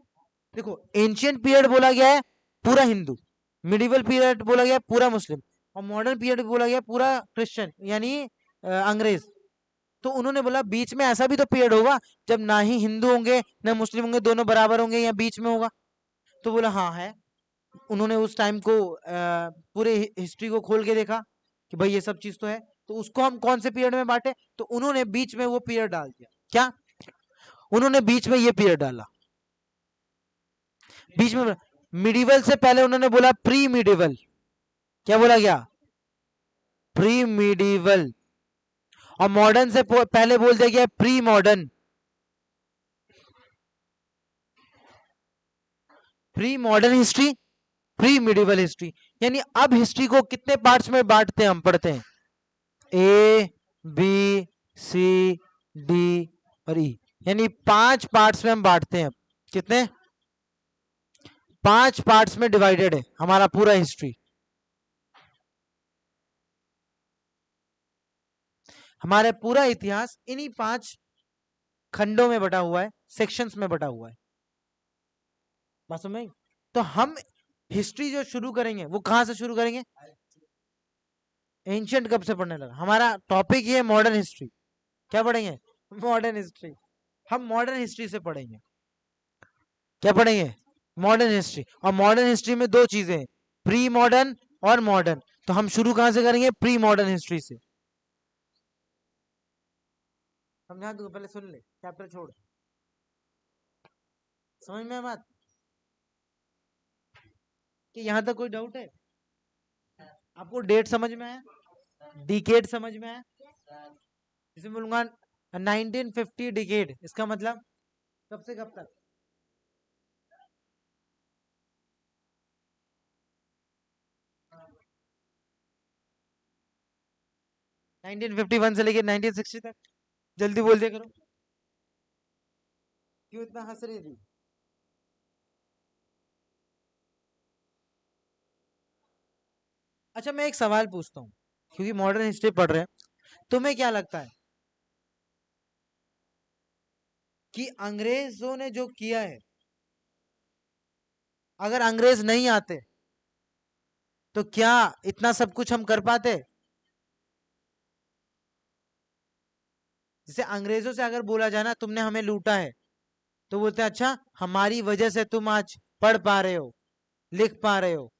देखो, एंशियंट पीरियड बोला गया है पूरा हिंदू, मिडिवल पीरियड बोला गया पूरा मुस्लिम, और मॉडर्न पीरियड बोला गया पूरा क्रिश्चियन, यानी अंग्रेज। तो उन्होंने बोला बीच में ऐसा भी तो पीरियड होगा जब ना ही हिंदू होंगे ना मुस्लिम होंगे, दोनों बराबर होंगे, या बीच में होगा। तो बोला हाँ है। उन्होंने उस टाइम को पूरे हिस्ट्री को खोल के देखा कि भाई ये सब चीज तो है, तो उसको हम कौन से पीरियड में बांटे, तो उन्होंने बीच में वो पीरियड डाल दिया। क्या, उन्होंने बीच में ये पीरियड डाला, बीच में मिडिवल से पहले उन्होंने बोला प्री मिडिवल। क्या बोला गया? Pre medieval. और मॉडर्न से पहले बोल दिया गया pre modern. Pre modern history, pre medieval history. यानी अब हिस्ट्री को कितने पार्ट्स में बांटते हैं, हम पढ़ते हैं ए बी सी डी और ई, यानी 5 पार्ट्स में हम बांटते हैं। कितने? 5 पार्ट्स में डिवाइडेड है हमारा पूरा हिस्ट्री। हमारे पूरा इतिहास इन्हीं 5 खंडों में बटा हुआ है, सेक्शंस में बटा हुआ है। बात समझ? तो हम हिस्ट्री जो शुरू करेंगे वो कहां से शुरू करेंगे? एंशियंट कब से पढ़ने लगा? हमारा टॉपिक ये है मॉडर्न हिस्ट्री। क्या पढ़ेंगे? Modern history. हम मॉडर्न हिस्ट्री से पढ़ेंगे। क्या पढ़ेंगे? Modern history. और मॉडर्न हिस्ट्री में 2 चीजें हैं, प्री मॉडर्न और मॉडर्न। तो हम शुरू कहां से करेंगे? प्री मॉडर्न हिस्ट्री से। समझा? तू पहले सुन ले, चैप्टर छोड़। समझ में बात? कि यहां तक कोई डाउट है? आपको डेट समझ में आया? डिकेड समझ में आया? जैसे बोलूंगा 1950 डिकेड, इसका मतलब कब से कब तक? 1951 से लेके 1960 तक। जल्दी बोल दिया करो। क्यों इतना हंस रही थी? अच्छा, मैं एक सवाल पूछता हूँ, क्योंकि मॉडर्न हिस्ट्री पढ़ रहे हैं, तुम्हें क्या लगता है कि अंग्रेजों ने जो किया है, अगर अंग्रेज नहीं आते तो क्या इतना सब कुछ हम कर पाते? जैसे अंग्रेजों से अगर बोला जाए ना तुमने हमें लूटा है, तो बोलते हैं अच्छा हमारी वजह से तुम आज पढ़ पा रहे हो, लिख पा रहे हो,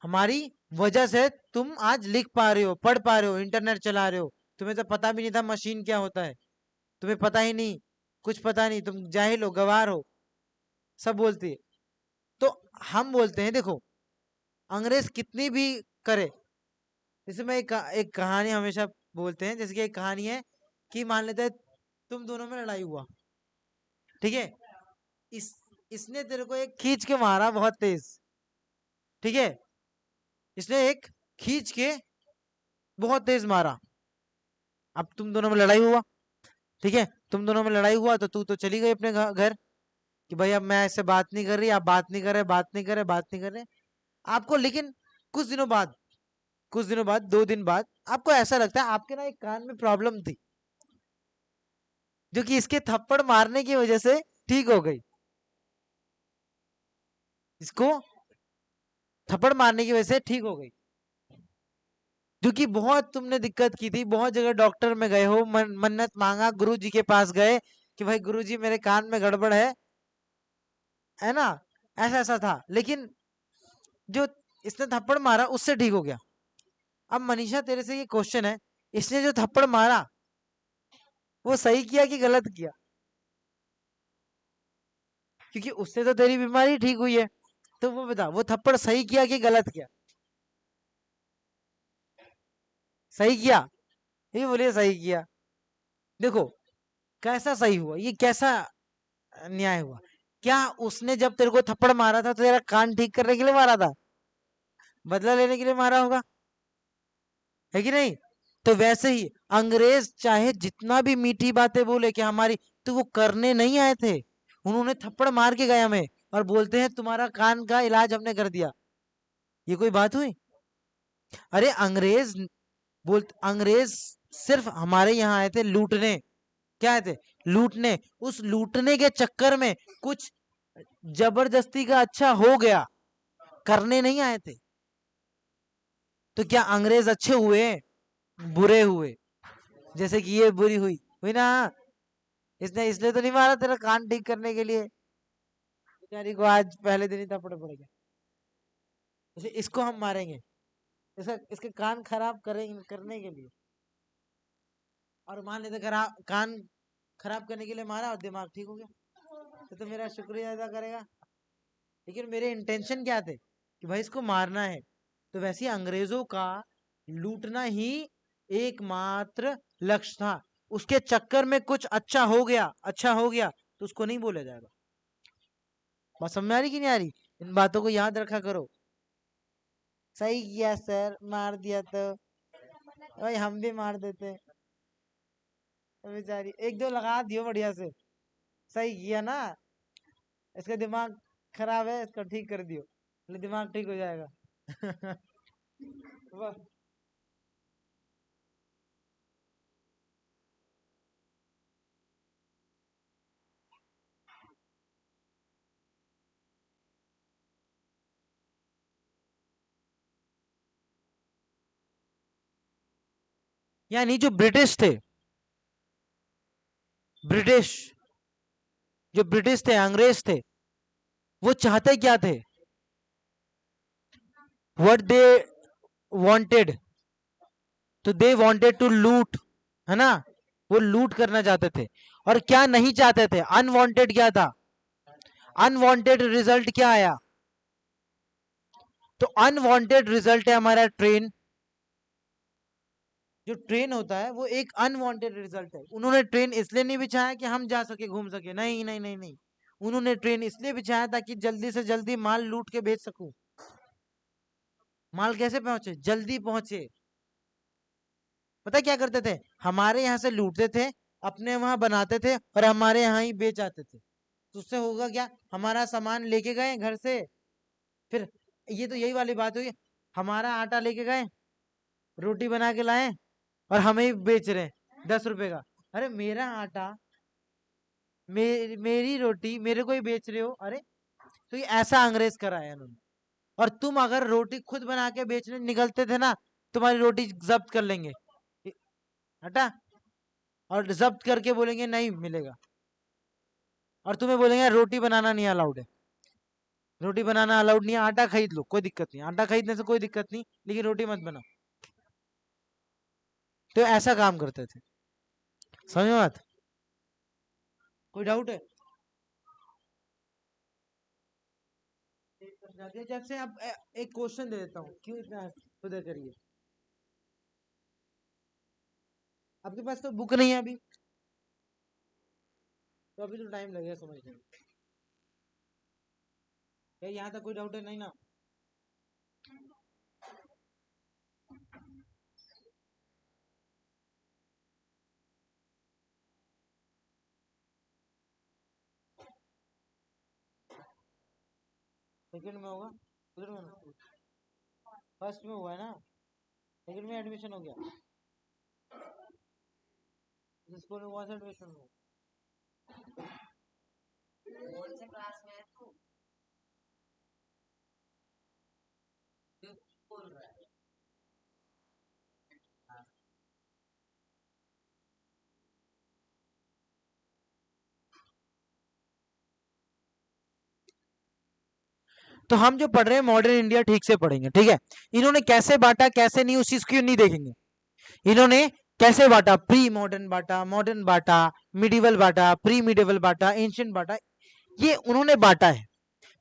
हमारी वजह से तुम आज लिख पा रहे हो, पढ़ पा रहे हो, इंटरनेट चला रहे हो। तुम्हें तो पता भी नहीं था मशीन क्या होता है, तुम्हें पता ही नहीं, कुछ पता नहीं, तुम जाहिल हो, गवार हो, सब बोलती है। तो हम बोलते हैं देखो, अंग्रेज कितनी भी करे, जैसे मैं एक कहानी हमेशा बोलते हैं, जैसे कि एक कहानी है कि मान लेते हैं तुम दोनों में लड़ाई हुआ, ठीक है, इस इसने तेरे को एक खींच के मारा बहुत तेज, ठीक है, इसने एक खींच के बहुत तेज मारा। अब तुम दोनों में लड़ाई हुआ, ठीक है, तुम दोनों में लड़ाई हुआ तो तू तो चली गई अपने घर कि भाई अब मैं ऐसे बात नहीं कर रही, आप बात नहीं कर रहे, बात नहीं कर रहे, बात नहीं कर रहे। आपको लेकिन कुछ दिनों बाद, कुछ दिनों बाद, 2 दिन बाद आपको ऐसा लगता है आपके ना एक कान में प्रॉब्लम थी, जो कि इसके थप्पड़ मारने की वजह से ठीक हो गई। इसको थप्पड़ मारने की वजह से ठीक हो गई, जो कि बहुत तुमने दिक्कत की थी, बहुत जगह डॉक्टर में गए हो, मन्नत मांगा, गुरु जी के पास गए कि भाई गुरु जी मेरे कान में गड़बड़ है ना, ऐसा ऐसा था, लेकिन जो इसने थप्पड़ मारा उससे ठीक हो गया। अब मनीषा तेरे से ये क्वेश्चन है, इसने जो थप्पड़ मारा वो सही किया कि गलत किया? क्योंकि उससे तो तेरी बीमारी ठीक हुई है, तो वो बता, वो थप्पड़ सही किया कि गलत किया? सही किया? ये बोलिए सही किया। देखो कैसा सही हुआ, ये कैसा न्याय हुआ? क्या उसने जब तेरे को थप्पड़ मारा था तो तेरा कान ठीक करने के लिए मारा था? बदला लेने के लिए मारा होगा, है कि नहीं? तो वैसे ही अंग्रेज चाहे जितना भी मीठी बातें बोले कि हमारी, तो वो करने नहीं आए थे, उन्होंने थप्पड़ मार के गए हमें, और बोलते हैं तुम्हारा कान का इलाज हमने कर दिया। ये कोई बात हुई? अरे अंग्रेज सिर्फ हमारे यहाँ आए थे लूटने। क्या आए थे? लूटने। उस लूटने के चक्कर में कुछ जबरदस्ती का अच्छा हो गया, करने नहीं आए थे। तो क्या अंग्रेज अच्छे हुए? बुरे हुए। जैसे कि ये बुरी हुई हुई ना, इसने इसलिए तो नहीं मारा तेरा कान ठीक करने के लिए, बेचारी को आज पहले दिन ही थप्पड़ पड़ गया। जैसे इसको हम मारेंगे, इसके कान खराब करेंगे करने के लिए, और मान लेते कान खराब करने के लिए मारा और दिमाग ठीक हो गया। तो मेरा शुक्रिया अदा करेगा। लेकिन मेरे इंटेंशन क्या थे कि भाई इसको मारना है। तो वैसे ही अंग्रेजों का लूटना ही एकमात्र लक्ष्य था। उसके चक्कर में कुछ अच्छा हो गया, अच्छा हो गया तो उसको नहीं बोला जाएगा। बात समझ में आ रही कि नहीं आ रही? इन बातों को याद रखा करो। सही किया सर, मार दिया तो भाई हम भी मार देते। बेचारी एक दो लगा दियो बढ़िया से। सही किया ना, इसका दिमाग खराब है, इसको ठीक कर दियो, दिमाग ठीक हो जाएगा। वाह। यानी जो ब्रिटिश थे, ब्रिटिश जो ब्रिटिश थे, अंग्रेज थे, वो चाहते क्या थे? व्हाट दे वांटेड, तो दे वांटेड टू लूट, है ना? वो लूट करना चाहते थे। और क्या नहीं चाहते थे? अनवांटेड क्या था? अनवांटेड रिजल्ट क्या आया? तो अनवांटेड रिजल्ट है हमारा ट्रेन। जो ट्रेन होता है वो एक अनवांटेड रिजल्ट है। उन्होंने ट्रेन इसलिए नहीं बिछाया कि हम जा सके, घूम सके, नहीं नहीं नहीं नहीं। उन्होंने ट्रेन इसलिए बिछाया ताकि जल्दी से जल्दी माल लूट के भेज सकूं। माल कैसे पहुंचे? जल्दी पहुंचे। पता क्या करते थे? हमारे यहाँ से लूटते थे, अपने वहां बनाते थे और हमारे यहाँ ही बेच आते थे। तो उससे होगा क्या? हमारा सामान लेके गए घर से, फिर ये तो यही वाली बात हुई, हमारा आटा लेके गए, रोटी बना के लाए और हमें ही बेच रहे हैं 10 रुपए का। अरे मेरा आटा, मेरी रोटी मेरे को ही बेच रहे हो, अरे! तो ये ऐसा अंग्रेज कराया इन्होंने। और तुम अगर रोटी खुद बना के बेचने निकलते थे ना, तुम्हारी रोटी जब्त कर लेंगे, हटा, और जब्त करके बोलेंगे नहीं मिलेगा। और तुम्हें बोलेंगे रोटी बनाना नहीं अलाउड है, रोटी बनाना अलाउड नहीं है, आटा खरीद लो, कोई दिक्कत नहीं, आटा खरीदने से कोई दिक्कत नहीं, लेकिन रोटी मत बनाओ। तो ऐसा काम करते थे। समझ में बात? कोई डाउट है? जब से अब एक क्वेश्चन दे देता हूँ, क्यों इतना खुदा करिए। आपके पास तो बुक नहीं है अभी, तो अभी तो टाइम लगेगा समझने में। क्या यहाँ तक कोई डाउट है? नहीं ना? सेकंड में होगा, उधर में ना, फर्स्ट में हुआ है ना, सेकंड में एडमिशन हो गया, स्कूल में कौन सा एडमिशन हुआ? कौन से क्लास में है तू? क्यों बोल रहा है? हाँ। तो हम जो पढ़ रहे हैं मॉडर्न इंडिया ठीक से पढ़ेंगे, ठीक है? इन्होंने कैसे बांटा कैसे नहीं उस चीज को नहीं देखेंगे। इन्होंने कैसे बांटा? प्री मॉडर्न बांटा, मॉडर्न बांटा, मिडिवल बांटा, प्री मिडिवल बांटा, एंशियंट बांटा, ये उन्होंने बांटा है।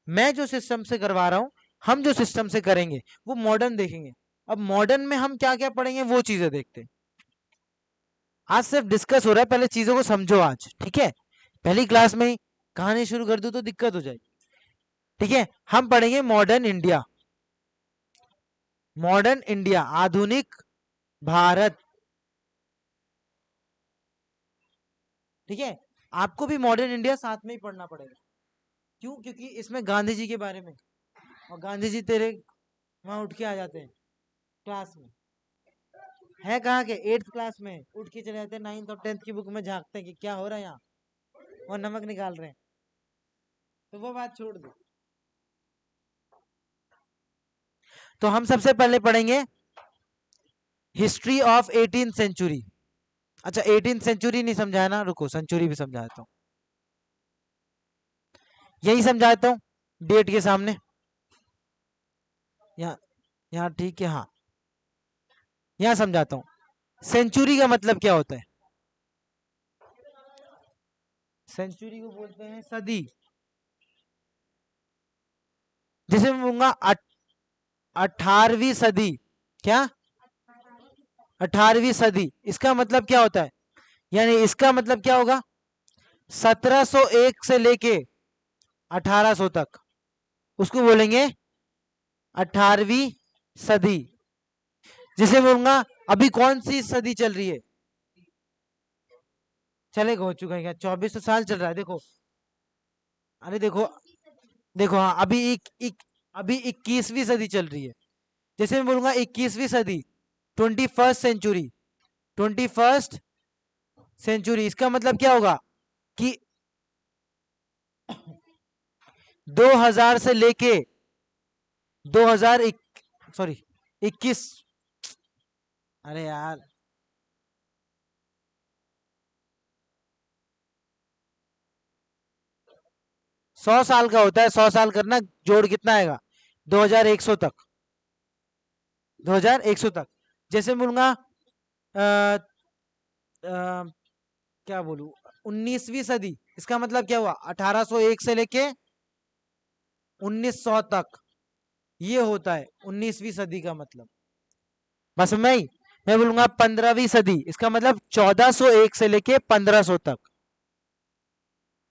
मैं जो सिस्टम से करवा रहा हूं, हम जो सिस्टम से करेंगे वो मॉडर्न देखेंगे। अब मॉडर्न में हम क्या क्या पढ़ेंगे वो चीजें देखते हैं। आज सिर्फ डिस्कस हो रहा है, पहले चीजों को समझो आज, ठीक है? पहली क्लास में ही कहानी शुरू कर दूं तो दिक्कत हो जाएगी। ठीक है, हम पढ़ेंगे मॉडर्न इंडिया। मॉडर्न इंडिया, आधुनिक भारत। ठीक है, आपको भी मॉडर्न इंडिया साथ में ही पढ़ना पड़ेगा। क्यों? क्योंकि इसमें गांधी जी के बारे में, और गांधी जी तेरे वहां उठ के आ जाते हैं क्लास में। है कहाँ के? 8th क्लास में उठ के चले जाते हैं, 9th और 10th की बुक में झांकते हैं कि क्या हो रहा है यहाँ, और नमक निकाल रहे हैं। तो वो बात छोड़ दो। तो हम सबसे पहले पढ़ेंगे हिस्ट्री ऑफ 18th सेंचुरी। अच्छा, 18th सेंचुरी नहीं समझाया ना, रुको सेंचुरी भी समझाता हूँ। यही समझाता हूँ डेट के सामने, यहाँ, यहाँ ठीक है, हाँ, यहाँ समझाता हूँ। सेंचुरी का मतलब क्या होता है? सेंचुरी को बोलते हैं सदी। जैसे मैं बोलूंगा 18वीं सदी। क्या? 18वीं सदी, इसका मतलब क्या होता है? यानी इसका मतलब क्या होगा? 1701 से लेके 1800 तक, उसको बोलेंगे 18वीं सदी। जैसे बोलूंगा अभी कौन सी सदी चल रही है? चलेगा, हो चुका है क्या? 2400 साल चल रहा है, देखो। अरे देखो, देखो, हाँ, अभी 21वीं सदी चल रही है। जैसे मैं बोलूंगा 21वीं सदी, 21st सेंचुरी, 21st सेंचुरी, इसका मतलब क्या होगा कि 2000 से लेके 2000 सॉरी 21, अरे यार, 100 साल का होता है। 100 साल करना, जोड़ कितना आएगा? 2100 तक, 2100 तक। जैसे बोलूंगा क्या बोलूं, 19वीं सदी, इसका मतलब क्या हुआ? 1801 से लेके 1900 तक, ये होता है 19वीं सदी का मतलब। बस मैं बोलूंगा 15वीं सदी, इसका मतलब 1401 से लेके 1500 तक।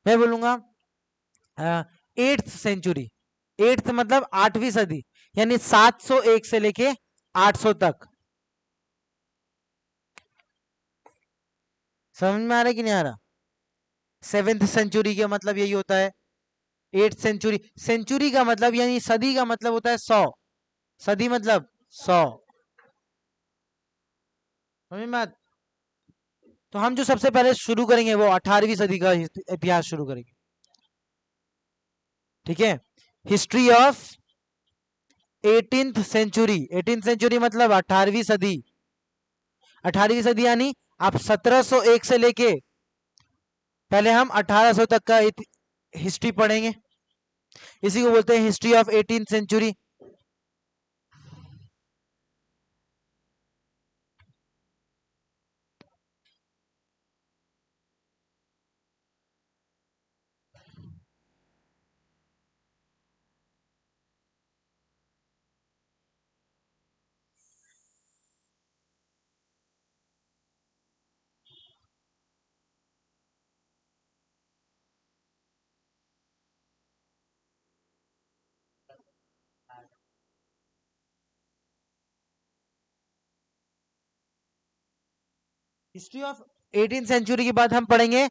मैं बोलूंगा 8th सेंचुरी, 8th मतलब 8वीं सदी, यानी 701 से लेके 800 तक। समझ में आ रहा है कि नहीं आ रहा? 7th सेंचुरी का मतलब यही होता है। 8th सेंचुरी, सेंचुरी का मतलब यानी सदी का मतलब होता है 100, सदी मतलब 100। समझ में तो हम जो सबसे पहले शुरू करेंगे वो 18वीं सदी का इतिहास शुरू करेंगे। ठीक है, history of 18th century. 18th century मतलब 18वीं सदी। 18वीं सदी यानी आप 1701 से लेके पहले हम 1800 तक का हिस्ट्री पढ़ेंगे, इसी को बोलते हैं history of 18th century. History of 18th century के बाद हम पढ़ेंगे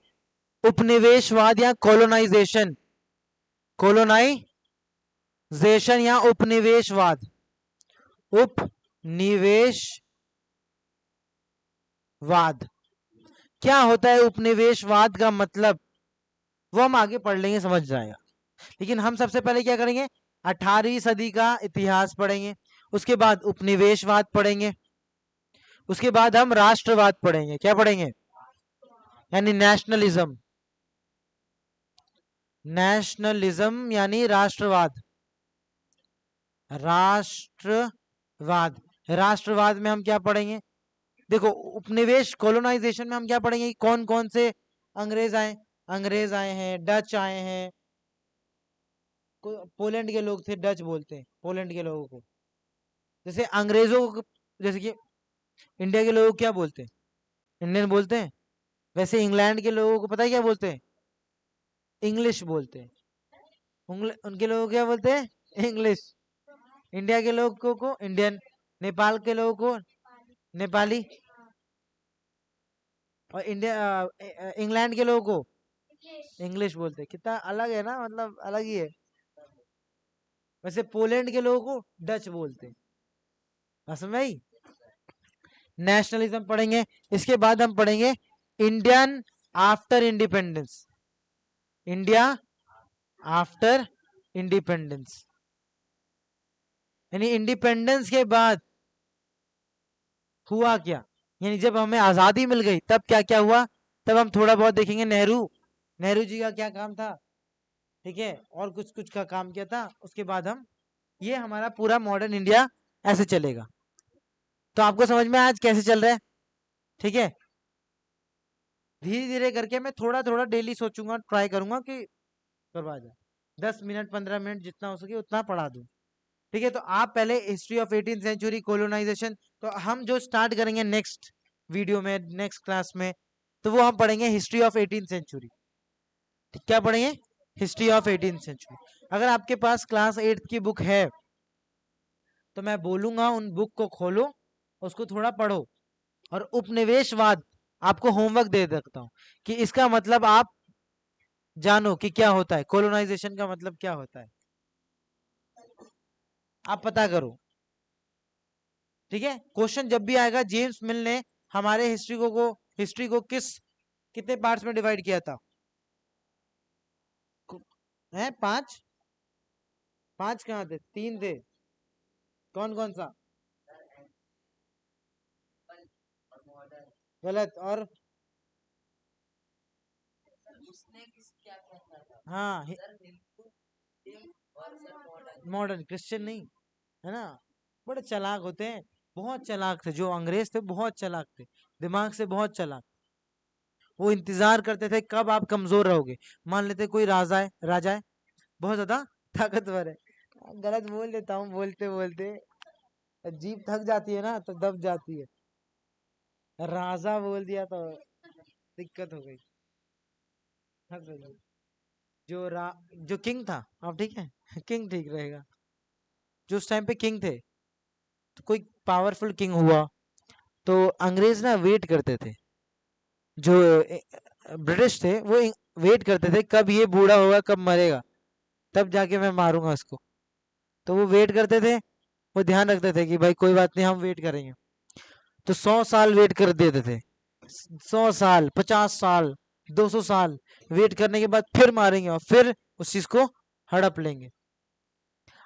उपनिवेशवाद या कॉलोनाइजेशन, कॉलोनाइजेशन या उपनिवेशवाद, उपनिवेशवाद। क्या होता है उपनिवेशवाद का मतलब, वो हम आगे पढ़ लेंगे, समझ जाएगा। लेकिन हम सबसे पहले क्या करेंगे? 18वीं सदी का इतिहास पढ़ेंगे, उसके बाद उपनिवेशवाद पढ़ेंगे, उसके बाद हम राष्ट्रवाद पढ़ेंगे। क्या पढ़ेंगे? यानी नेशनलिज्म, नेशनलिज्म यानी राष्ट्रवाद, राष्ट्रवाद। राष्ट्रवाद में हम क्या पढ़ेंगे? देखो, उपनिवेश कॉलोनाइजेशन में हम क्या पढ़ेंगे? कौन कौन से अंग्रेज आए हैं, डच आए हैं, पोलैंड के लोग थे, डच बोलते हैं पोलैंड के लोगों को। जैसे अंग्रेजों को, जैसे कि इंडिया के लोगों को क्या बोलते हैं? इंडियन बोलते हैं। वैसे इंग्लैंड के लोगों को पता है क्या बोलते हैं? इंग्लिश बोलते हैं। उनके लोगों को क्या बोलते हैं? इंग्लिश। इंडिया के लोगों को इंडियन, नेपाल के लोगों को नेपाली, और इंग्लैंड के लोगों को इंग्लिश बोलते हैं। कितना अलग है ना, मतलब अलग ही है। वैसे पोलैंड के लोगों को डच बोलते हैं। समझ में आई? नेशनलिज्म पढ़ेंगे, इसके बाद हम पढ़ेंगे Indian after independence, India after independence. यानी इंडिपेंडेंस के बाद हुआ क्या, यानी जब हमें आजादी मिल गई तब क्या क्या हुआ। तब हम थोड़ा बहुत देखेंगे नेहरू, नेहरू जी का क्या काम था, ठीक है, और कुछ कुछ का काम किया था। उसके बाद हम, ये हमारा पूरा मॉडर्न इंडिया ऐसे चलेगा। तो आपको समझ में आज कैसे चल रहा है? ठीक है, धीरे धीरे करके मैं थोड़ा थोड़ा डेली सोचूंगा, ट्राई करूंगा कि करवा जाए, 10 मिनट 15 मिनट जितना हो सके उतना पढ़ा दूं। ठीक है, तो आप पहले history of 18th century, colonisation, तो हम जो स्टार्ट करेंगे नेक्स्ट वीडियो में, नेक्स्ट क्लास में, तो वो हम पढ़ेंगे हिस्ट्री ऑफ 18th सेंचुरी। क्या पढ़ेंगे? History of 18th century. अगर आपके पास क्लास 8th की बुक है तो मैं बोलूंगा उन बुक को खोलो, उसको थोड़ा पढ़ो, और उपनिवेशवाद आपको होमवर्क दे सकता हूं कि इसका मतलब आप जानो कि क्या होता है, कोलोनाइजेशन का मतलब क्या होता है, आप पता करो। ठीक है, क्वेश्चन जब भी आएगा, जेम्स मिल ने हमारे हिस्ट्री को कितने पार्ट्स में डिवाइड किया था? है 5? 5 कहाँ थे? 3 थे। कौन कौन सा? गलत। और हाँ, मॉडर्न क्रिश्चियन नहीं, है ना? बड़े चालाक होते हैं, बहुत चालाक थे जो अंग्रेज थे, बहुत चालाक थे, दिमाग से बहुत चालाक। वो इंतजार करते थे कब आप कमजोर रहोगे। मान लेते कोई राजा है, बहुत ज्यादा ताकतवर है, गलत बोल देता हूँ, बोलते बोलते जीभ थक जाती है ना, तो दब जाती है, राजा बोल दिया तो दिक्कत हो गई। हंस रही है। जो किंग था, अब ठीक है किंग ठीक रहेगा, जो उस टाइम पे किंग थे, तो कोई पावरफुल किंग हुआ, तो अंग्रेज ना वेट करते थे, जो ब्रिटिश थे वो वेट करते थे कब ये बूढ़ा होगा, कब मरेगा, तब जाके मैं मारूंगा उसको। तो वो वेट करते थे, वो ध्यान रखते थे कि भाई कोई बात नहीं, हम वेट करेंगे। तो 100 साल वेट कर देते थे, 100 साल, 50 साल, 200 साल वेट करने के बाद फिर मारेंगे और फिर उस चीज को हड़प लेंगे।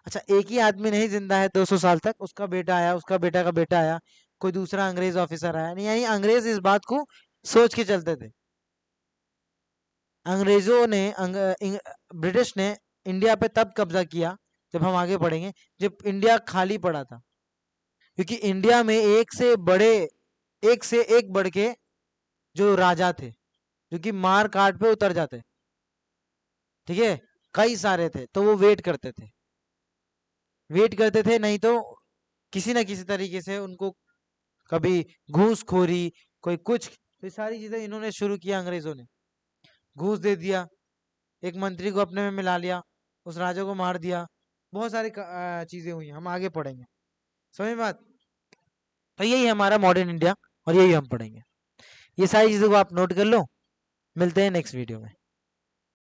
अच्छा, एक ही आदमी नहीं जिंदा है 200 साल तक, उसका बेटा आया, उसका बेटा का बेटा आया, कोई दूसरा अंग्रेज ऑफिसर आया नहीं, यानी अंग्रेज इस बात को सोच के चलते थे। अंग्रेजों ने ब्रिटिश ने इंडिया पे तब कब्जा किया, जब हम आगे बढ़ेंगे, जब इंडिया खाली पड़ा था, क्योंकि इंडिया में एक से एक बढ़ के जो राजा थे, जो कि मार काट पे उतर जाते, ठीक है, कई सारे थे, तो वो वेट करते थे, नहीं तो किसी ना किसी तरीके से उनको कभी घूसखोरी, कोई कुछ, तो ये सारी चीजें इन्होंने शुरू किया, अंग्रेजों ने घूस दे दिया, एक मंत्री को अपने में मिला लिया, उस राजा को मार दिया, बहुत सारी चीजें हुई, हम आगे पढ़ेंगे, समझ में बात? तो यही है हमारा मॉडर्न इंडिया, और यही हम पढ़ेंगे। ये सारी चीजों को आप नोट कर लो, मिलते हैं नेक्स्ट वीडियो में।